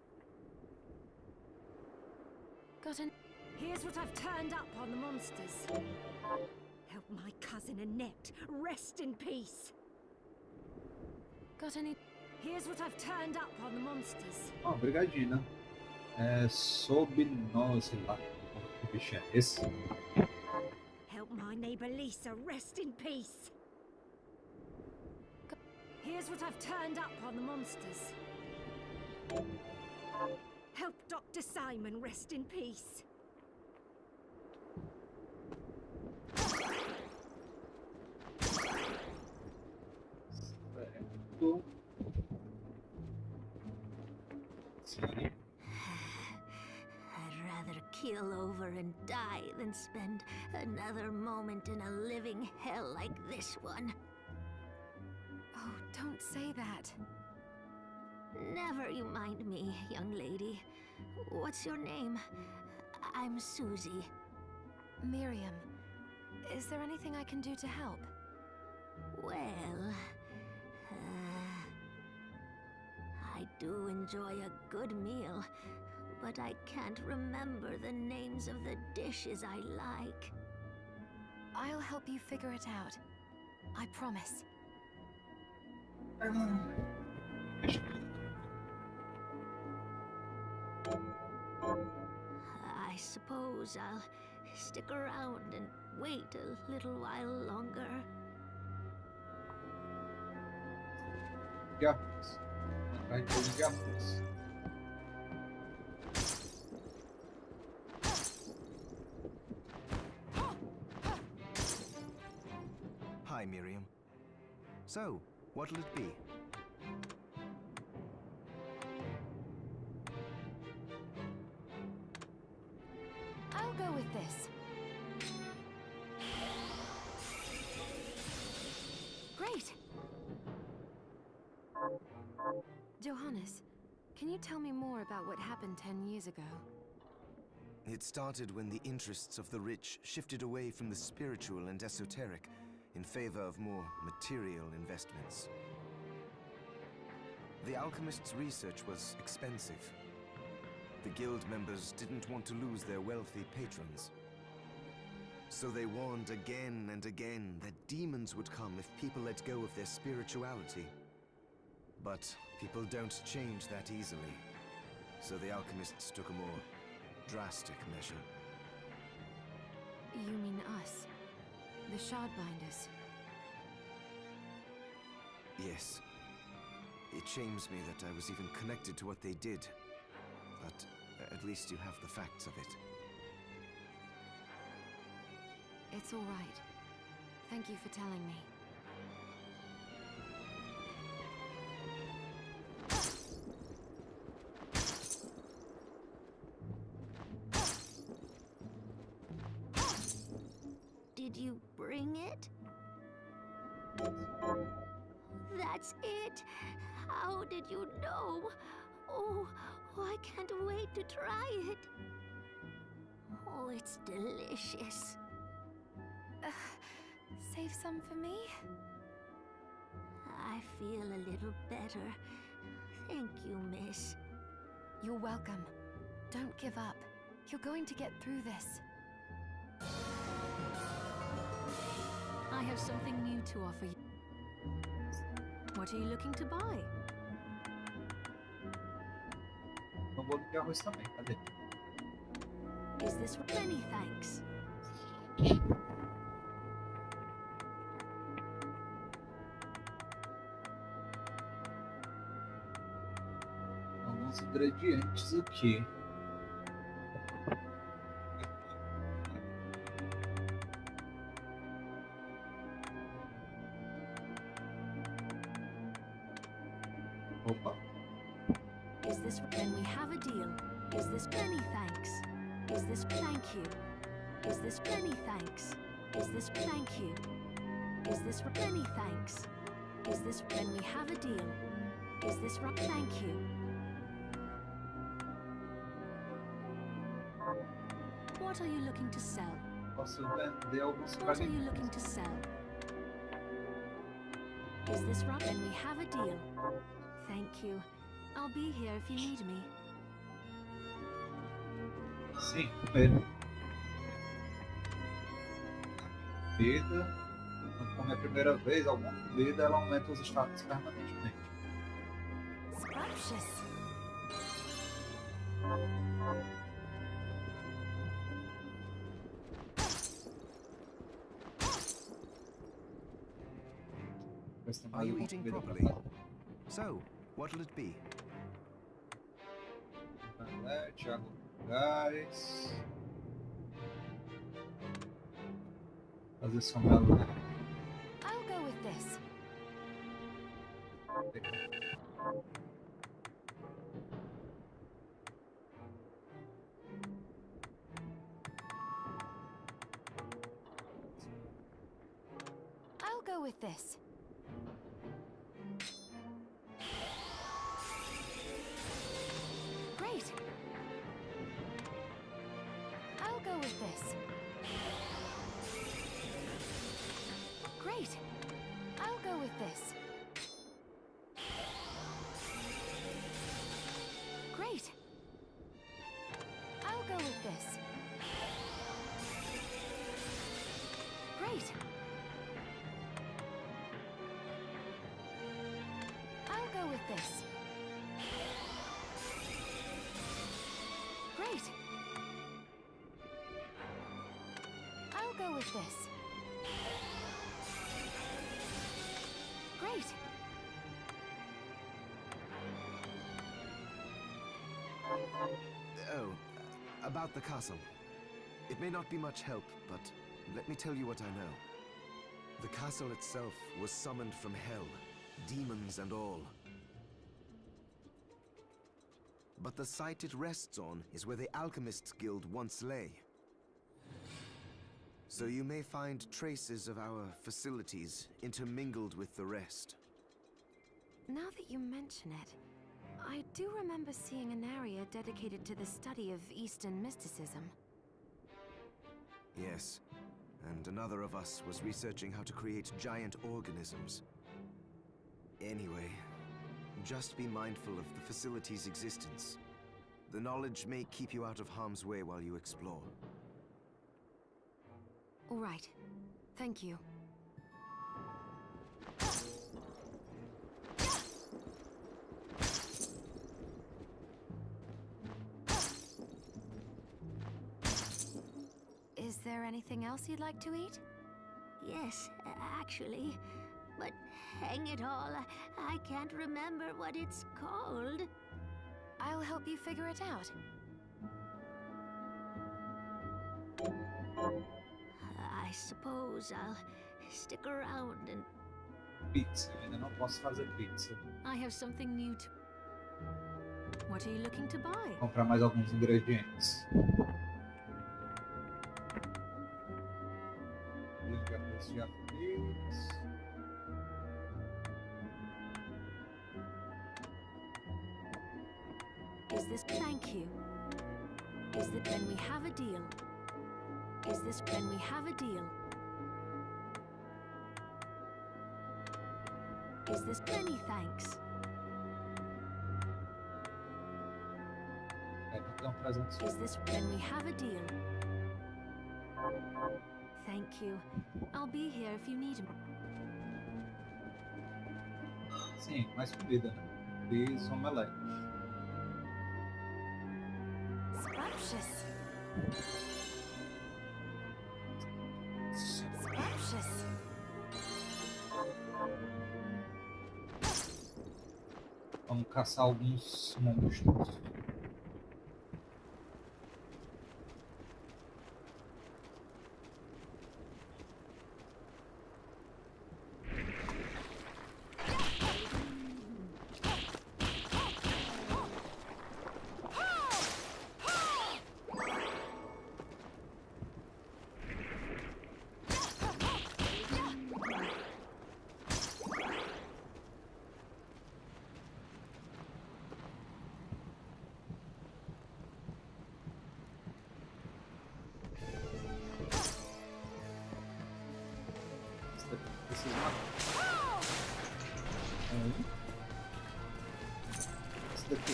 Speaker 3: Got an...
Speaker 8: Here's what I've turned up on the monsters. Help my cousin Annette, rest in peace.
Speaker 3: Got any...
Speaker 8: Here's what I've turned up on the monsters.
Speaker 1: Ó, brigadina. É sob nós, sei lá. Que bicho é esse?
Speaker 8: Help my neighbor Lisa, rest in peace. Here's what I've turned up on the monsters. Help Dr. Simon, rest in peace.
Speaker 1: Certo. Sim.
Speaker 10: I'd rather keel over and die than spend another moment in a living hell like this one.
Speaker 3: Oh, don't say that.
Speaker 10: Never you mind me, young lady. What's your name? I'm Susie.
Speaker 3: Miriam, is there anything I can do to help?
Speaker 10: Well, I do enjoy a good meal, but I can't remember the names of the dishes I like.
Speaker 3: I'll help you figure it out. I promise.
Speaker 10: I suppose I'll stick around and wait a little while longer.
Speaker 1: Diabos. Atrás de diabos.
Speaker 4: Hi, Miriam. So, what'll it be?
Speaker 3: I'll go with this. Great! Johannes, can you tell me more about what happened 10 years ago?
Speaker 4: It started when the interests of the rich shifted away from the spiritual and esoteric in favor of more material investments. The alchemist's research was expensive. The guild members didn't want to lose their wealthy patrons. So they warned again and again that demons would come if people let go of their spirituality. But people don't change that easily. So the alchemists took a more drastic measure.
Speaker 3: You mean us? The Shardbinders?
Speaker 4: Yes. It shames me that I was even connected to what they did. But at least you have the facts of it.
Speaker 3: It's all right. Thank you for telling me.
Speaker 10: Did you bring it? that's it. How did you know? Oh, I can't wait to try it. Oh, it's delicious.
Speaker 3: Save some for me?
Speaker 10: I feel a little better. Thank you, miss.
Speaker 3: You're welcome. Don't give up. You're going to get through this.
Speaker 7: I have something new to offer you. What are you looking to buy?
Speaker 1: Um bolo de arroz também, cadê?
Speaker 10: Is this many thanks?
Speaker 1: Alguns ingredientes aqui. Opa.
Speaker 7: Is this then we have a deal? Is this many thanks? Is this thank you? Is this many thanks? Is this thank you? Is this many thanks? Is this then we have a deal? Is this thank you? What are you looking to sell?
Speaker 1: Posso vender alguns
Speaker 7: What are you
Speaker 1: fragmentos.
Speaker 7: looking to sell? Is this right? Then we have a deal. Thank you. I'll be here if you need me.
Speaker 1: Sim, primeiro. Comida. Quando come a primeira vez alguma comida, ela aumenta os status permanentemente.
Speaker 3: Scrumptious.
Speaker 1: Mas tem
Speaker 4: Are
Speaker 1: mais
Speaker 4: you
Speaker 1: alguma
Speaker 4: eating
Speaker 1: comida pra
Speaker 4: properly?
Speaker 1: falar.
Speaker 4: So, what'll it be?
Speaker 1: Internet, água com gás. Fazer sombra lá.
Speaker 3: I'll go with this. I'll go with this. Great. I'll go with this. Great. I'll go with this. Great. I'll go with this. Great. I'll go with this. Great. I'll go with this. Great.
Speaker 4: Oh, about the castle. It may not be much help, but let me tell you what I know. The castle itself was summoned from hell, demons and all. But the site it rests on is where the Alchemists Guild once lay. So you may find traces of our facilities intermingled with the rest.
Speaker 3: Now that you mention it, I do remember seeing an area dedicated to the study of Eastern mysticism.
Speaker 4: Yes, and another of us was researching how to create giant organisms. Anyway, just be mindful of the facility's existence. The knowledge may keep you out of harm's way while you explore.
Speaker 3: All right. Thank you. Is there anything else you'd like to eat?
Speaker 10: Yes, actually. But hang it all, I can't remember what it's called.
Speaker 3: I'll help you figure it out.
Speaker 10: I suppose I'll stick around and...
Speaker 1: Pizza. Eu ainda não posso fazer pizza.
Speaker 7: I have something new to... What are you looking to buy?
Speaker 1: Comprar mais alguns ingredientes. Já fiz.
Speaker 7: Is this thank you? Is that then we have a deal? Is this then we have a deal? Is this many thanks? Is this then we have a deal? Thank you. I'll be here if you need me.
Speaker 1: Sim, mais comida, né? Fiz omelete.
Speaker 3: Scrumptious. Scrumptious.
Speaker 1: Vamos caçar alguns monstros. Esse daqui.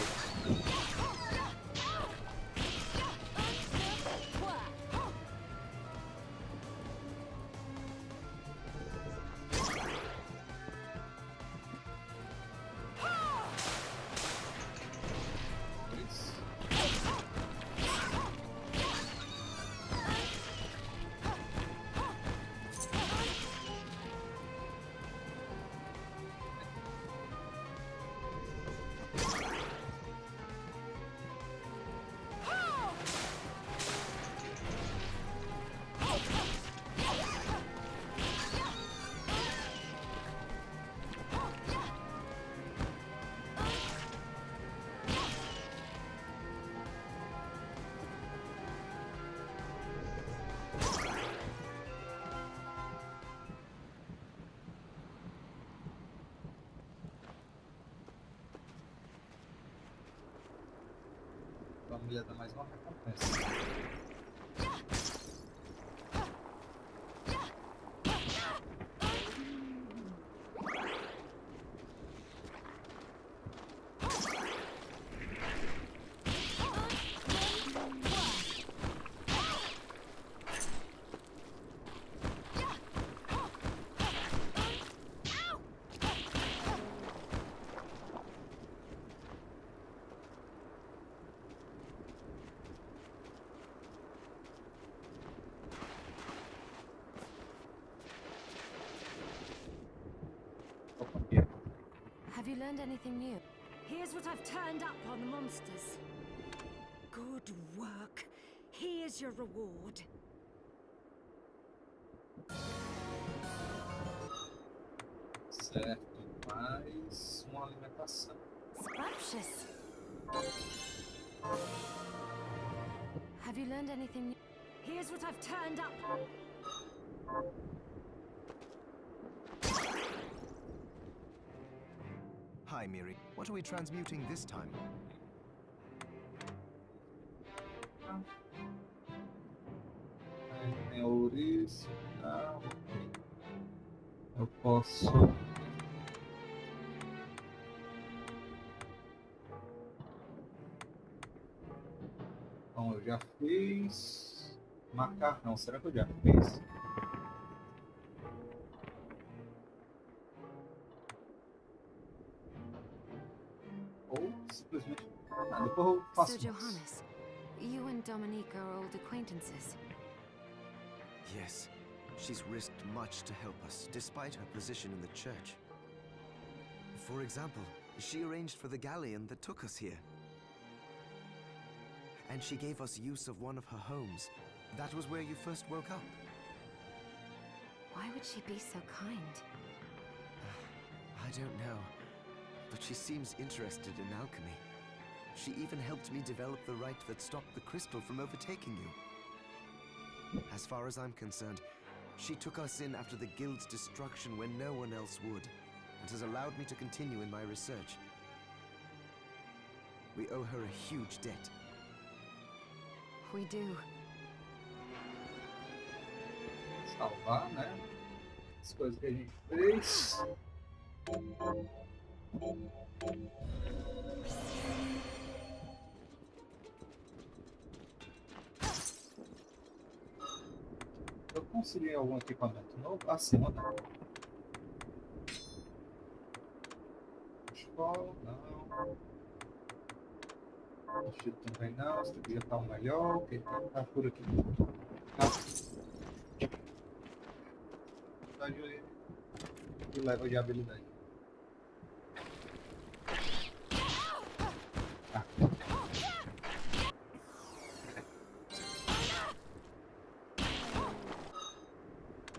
Speaker 1: A mulher dá mais uma recompensa.
Speaker 3: Have you learned anything new?
Speaker 8: Here's what I've turned up on the monsters. Good work. Here's your reward.
Speaker 1: Certo, mais uma alimentação.
Speaker 3: Scrumptious. Have you learned anything new?
Speaker 8: Here's what I've turned up.
Speaker 4: Hi, Miri. What are we transmuting this time?
Speaker 1: Aí tem ouriço, tá? Ok. Eu posso. Bom, eu já fiz. Macarrão, será que eu já fiz? Ou simplesmente. Ah, depois eu faço.
Speaker 3: So, Johannes, you and Dominique are old acquaintances.
Speaker 4: Yes. She's risked much to help us, despite her position in the church. For example, she arranged for the galleon that took us here. And she gave us use of one of her homes. That was where you first woke up.
Speaker 3: Why would she be so kind?
Speaker 4: I don't know, but she seems interested in alchemy. She even helped me develop the rite that stopped the crystal from overtaking you. As far as I'm concerned, she took us in after the guild's destruction when no one else would, and has allowed me to continue in my research. We owe her a huge debt.
Speaker 3: We do.
Speaker 1: Salvar, né? As coisas que a gente fez. Eu consegui algum equipamento novo? Acima, né? Escola, não. Vestido também não. Esse aqui já tá o melhor. Ok, tá por aqui. E leva de habilidade.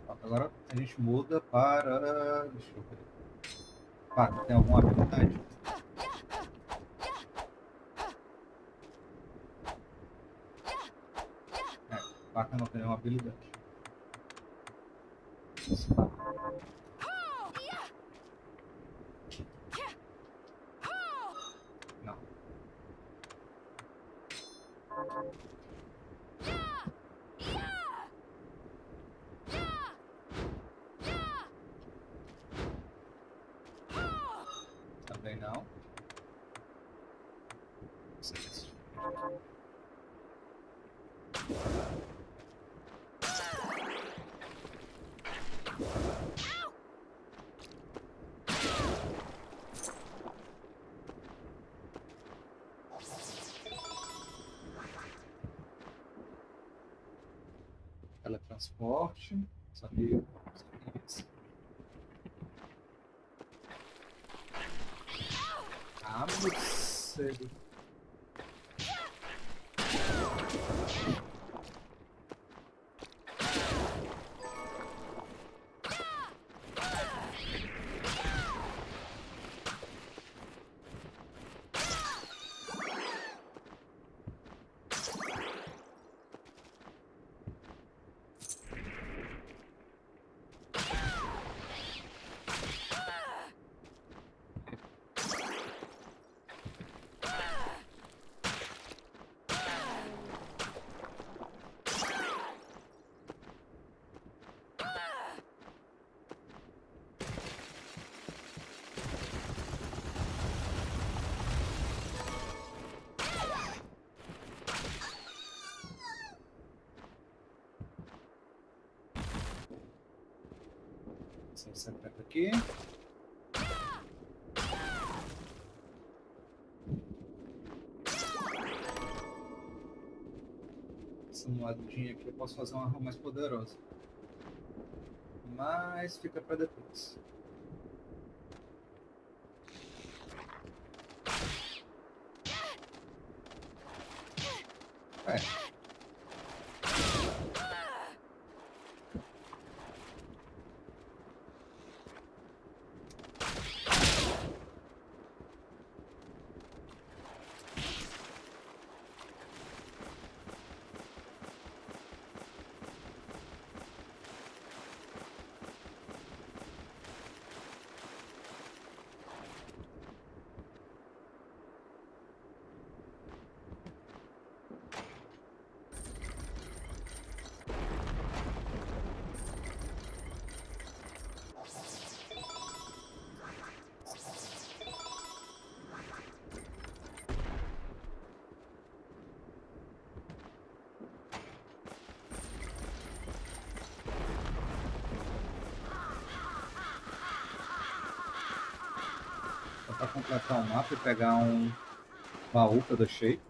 Speaker 1: Agora a gente muda para... Deixa eu ver. Faca, tem alguma habilidade? Faca não tem nenhuma habilidade. Não. Também não. Teletransporte. Sabia. Ah, morcego. Você aperta aqui. Essa moedinha aqui eu posso fazer uma arma mais poderosa. Mas fica para depois. Para completar o mapa e pegar um baú que eu deixei.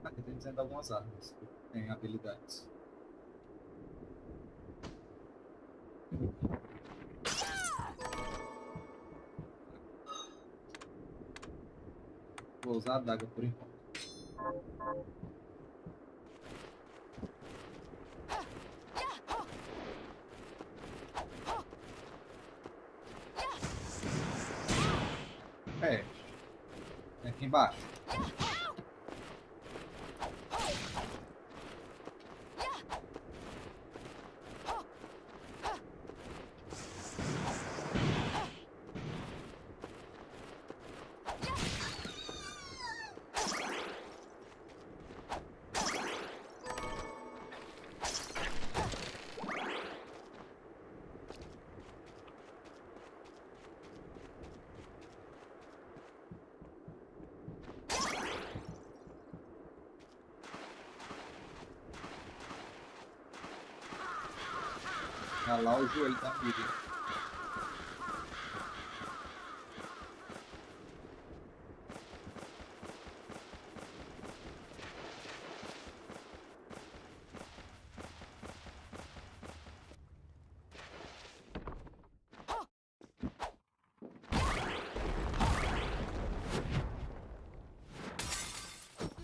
Speaker 1: Aqui tem dizendo algumas armas que tem habilidades. Vou usar a adaga por enquanto. Aqui embaixo. ralar o joelho da Miriam.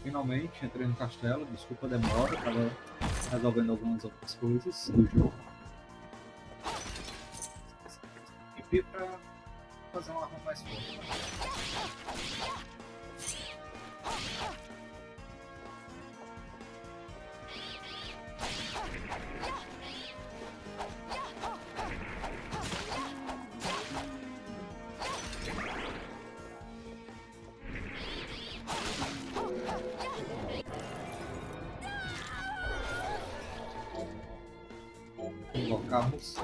Speaker 1: Finalmente entrei no castelo, desculpa a demora, estava resolvendo algumas outras coisas do jogo. E vi para fazer um arma mais forte. Invocar você.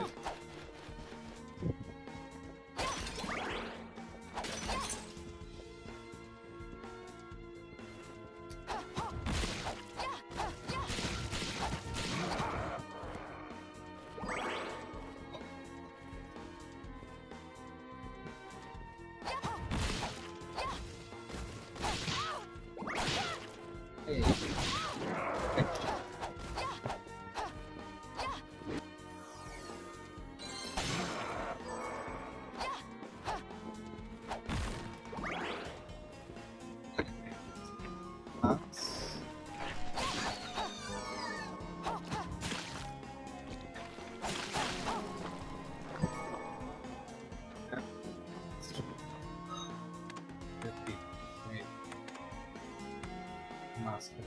Speaker 1: Máscara.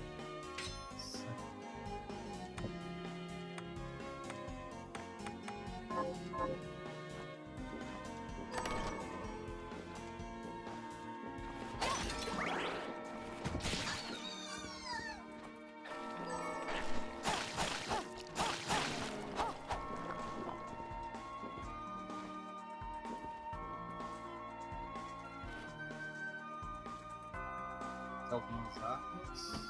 Speaker 1: Algumas armas.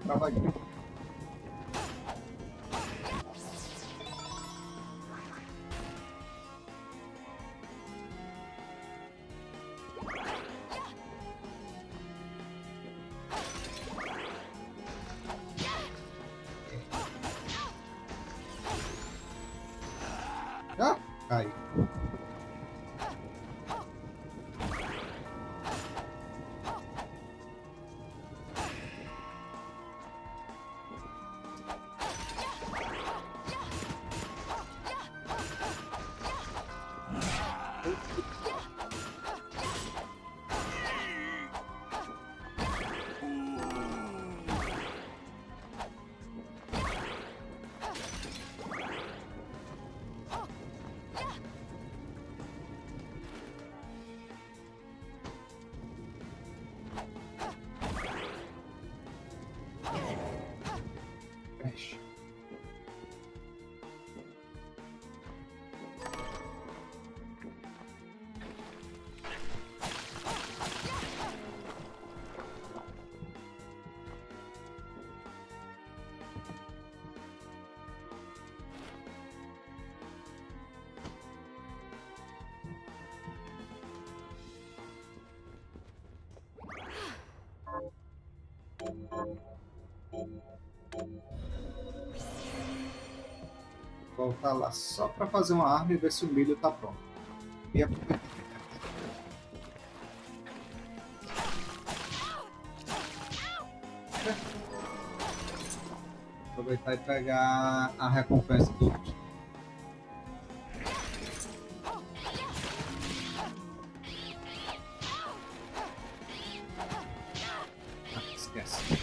Speaker 1: Travadinho. Ah, cai. Mexe. Voltar lá só para fazer uma arma e ver se o milho tá pronto. E aproveitar e pegar a recompensa do último. Esquece.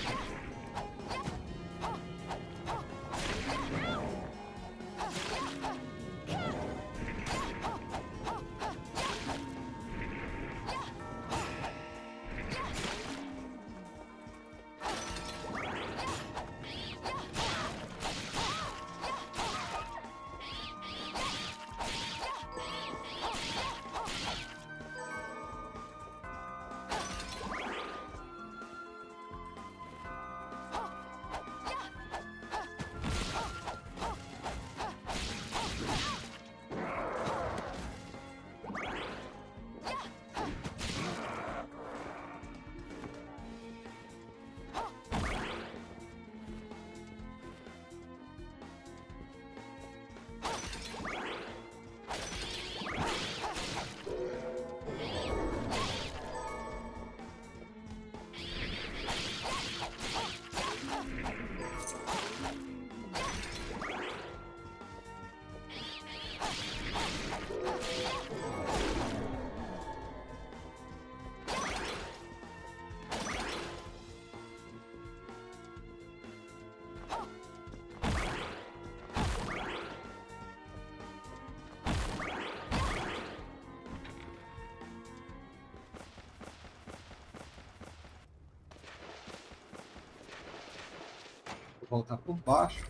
Speaker 1: Vou voltar por baixo.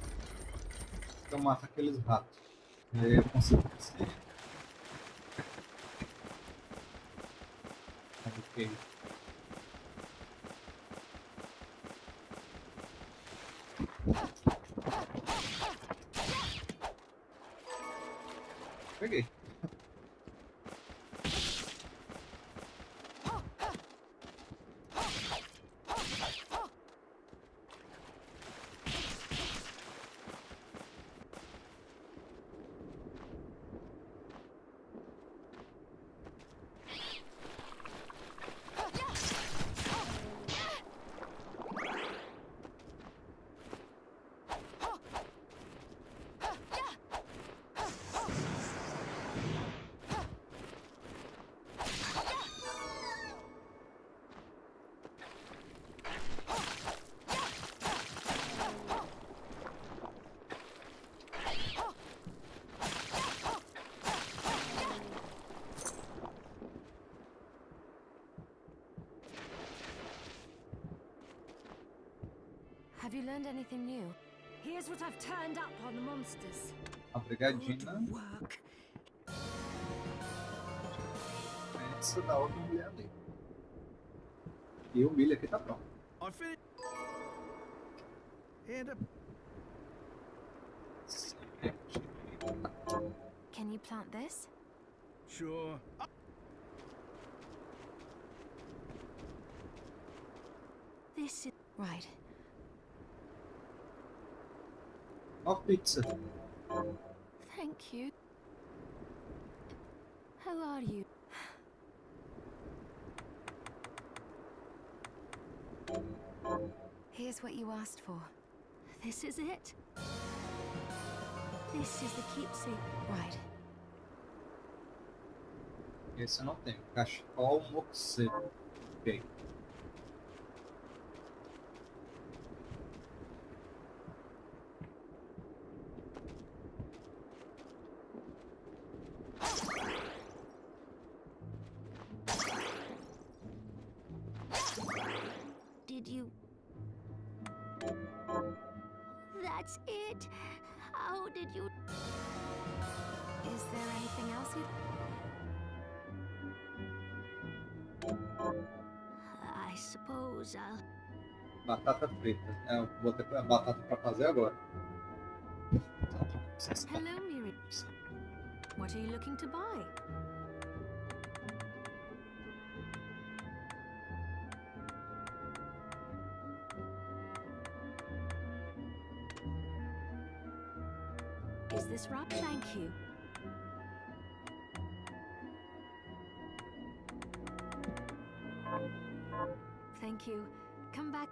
Speaker 1: Eu mato aqueles ratos. E eu consigo descer. Ok. Peguei.
Speaker 3: Have you learned anything new?
Speaker 8: Here's what I've turned up on the monsters.
Speaker 1: A brigadinha.
Speaker 8: Good work.
Speaker 1: Essa da outra mulher ali. E o milho aqui tá pronto.
Speaker 9: I finished. And
Speaker 3: Can you plant this?
Speaker 9: sure.
Speaker 3: This is... Right.
Speaker 1: Ó, pizza.
Speaker 3: Thank you. How are you? Here's what you asked for.
Speaker 7: This is it? This is the keepsake.
Speaker 3: Right.
Speaker 1: Esse eu não tenho. Cachecol moxeto. Ok.
Speaker 10: Did you... That's it? How did you...
Speaker 3: Is there anything else you...
Speaker 10: I suppose I'll...
Speaker 1: Batata frita. É, eu vou ter a batata pra fazer agora.
Speaker 7: Hello, Miri. What are you looking to buy? Is this right? Thank you. Thank you. Come back.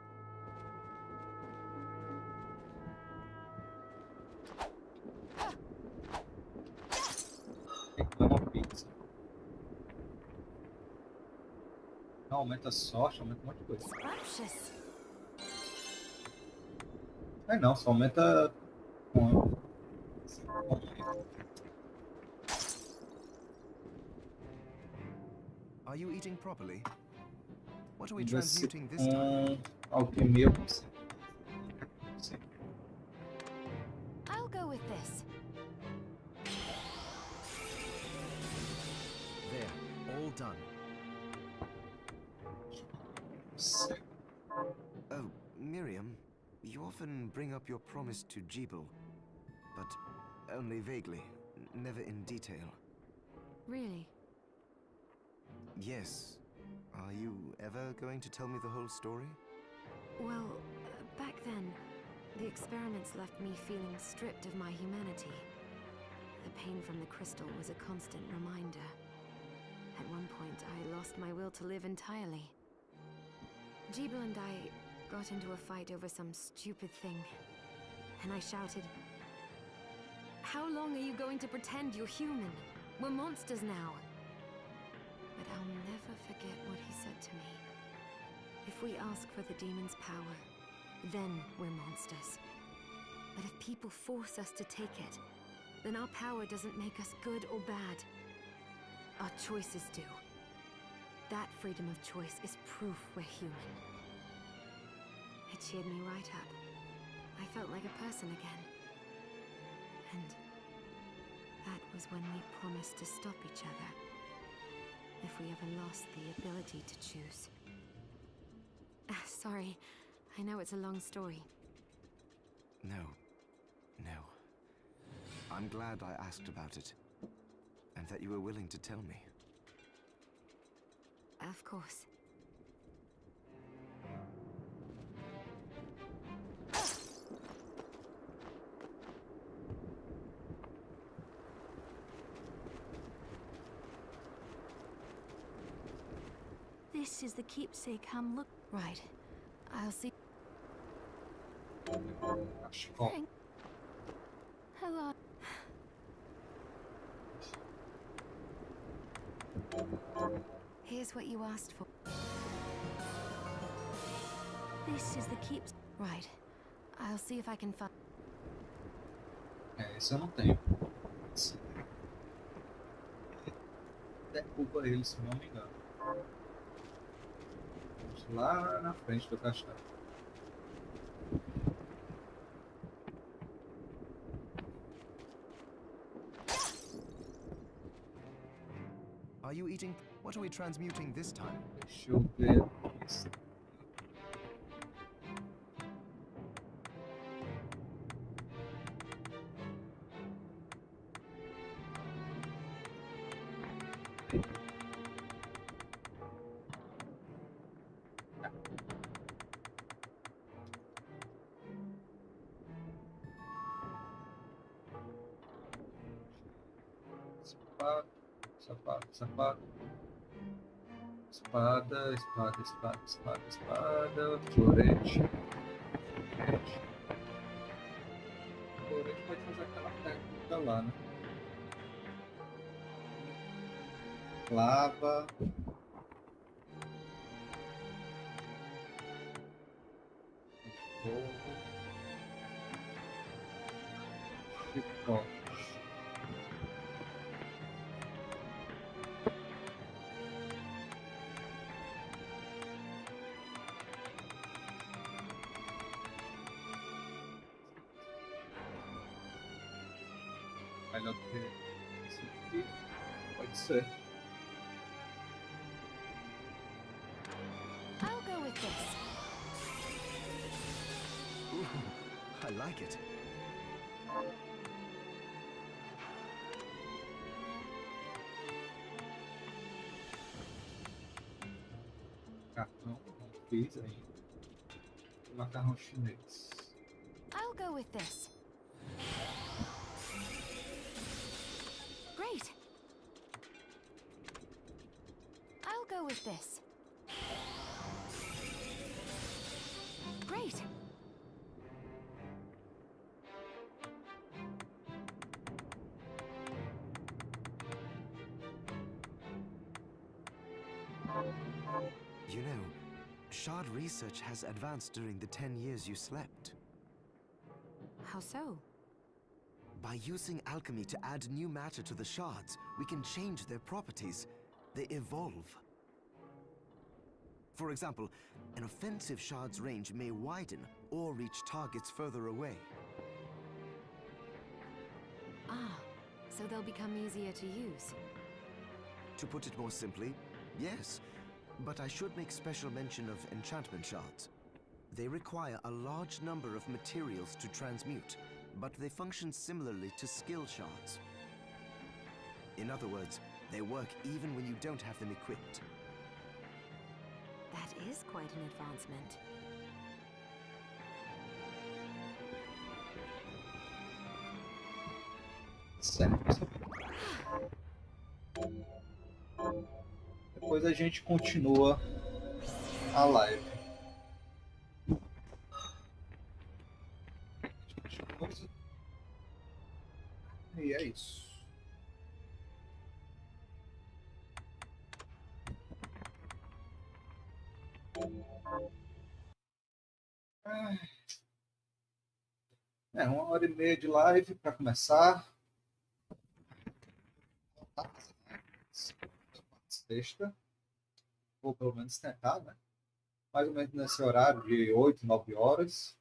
Speaker 1: Tem que comer uma pizza. Não, aumenta a sorte, aumenta um monte de coisa.
Speaker 3: Scrumptious.
Speaker 1: É não, só aumenta com.
Speaker 4: Are you eating properly? What are we
Speaker 1: Vamos ver se
Speaker 4: transmuting this time?
Speaker 1: com alquimia eu consigo. Sim.
Speaker 3: I'll go with this.
Speaker 4: There, all done.
Speaker 1: Sim.
Speaker 4: Oh, Miriam, you often bring up your promise to Jebel, but only vaguely, never in detail.
Speaker 3: Really?
Speaker 4: Yes. Are you ever going to tell me the whole story?
Speaker 3: Well, back then, the experiments left me feeling stripped of my humanity. The pain from the crystal was a constant reminder. At one point, I lost my will to live entirely. Jebel and I got into a fight over some stupid thing, and I shouted, "How long are you going to pretend you're human? We're monsters now." But I'll never forget what he said to me. If we ask for the demon's power, then we're monsters. But if people force us to take it, then our power doesn't make us good or bad. Our choices do. That freedom of choice is proof we're human. It cheered me right up. I felt like a person again. And that was when we promised to stop each other. If we ever lost the ability to choose. Sorry, I know it's a long story.
Speaker 4: No. No. I'm glad I asked about it, and that you were willing to tell me.
Speaker 3: Of course.
Speaker 7: This is the keepsake I'm look.
Speaker 3: Right. I'll see.
Speaker 1: Acho bom.
Speaker 7: Hello.
Speaker 3: Here's what you asked for.
Speaker 7: This is the keeps.
Speaker 3: Right. I'll see if I can find.
Speaker 1: É, isso eu não tenho. Derruba ele, se não me engano. Vamos lá na frente do castelo.
Speaker 4: Are you eating? What are we transmuting this time?
Speaker 1: Deixa eu ver isso. Sapato, sapato, sapato. Espada, espada, espada, espada, espada. Florete. Florete. Florete pode fazer aquela técnica lá, né? Lava. Fogo. Chicote. Melhor do que esse aqui. Pode ser.
Speaker 3: I'll go with this.
Speaker 4: Ooh, I like it.
Speaker 1: Macarrão, não fiz ainda. Macarrão chinês.
Speaker 3: I'll go with this. with this? Great!
Speaker 4: You know, shard research has advanced during the 10 years you slept.
Speaker 3: How so?
Speaker 4: By using alchemy to add new matter to the shards, we can change their properties. They evolve. For example, an offensive shard's range may widen or reach targets further away.
Speaker 3: Ah, so they'll become easier to use.
Speaker 4: To put it more simply, yes. But I should make special mention of enchantment shards. They require a large number of materials to transmute, but they function similarly to skill shards. In other words, they work even when you don't have them equipped.
Speaker 3: That is quite an advancement.
Speaker 1: Certo. Depois a gente continua a live. E é isso. É 1h30 de live para começar. Sexta. Ou pelo menos tentar, né? Mais ou menos nesse horário de 8, 9 horas.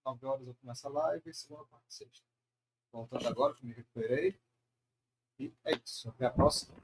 Speaker 1: 9 horas eu começo a live, segunda, quarta, sexta. Voltando agora, que me recuperei. E é isso. Até a próxima.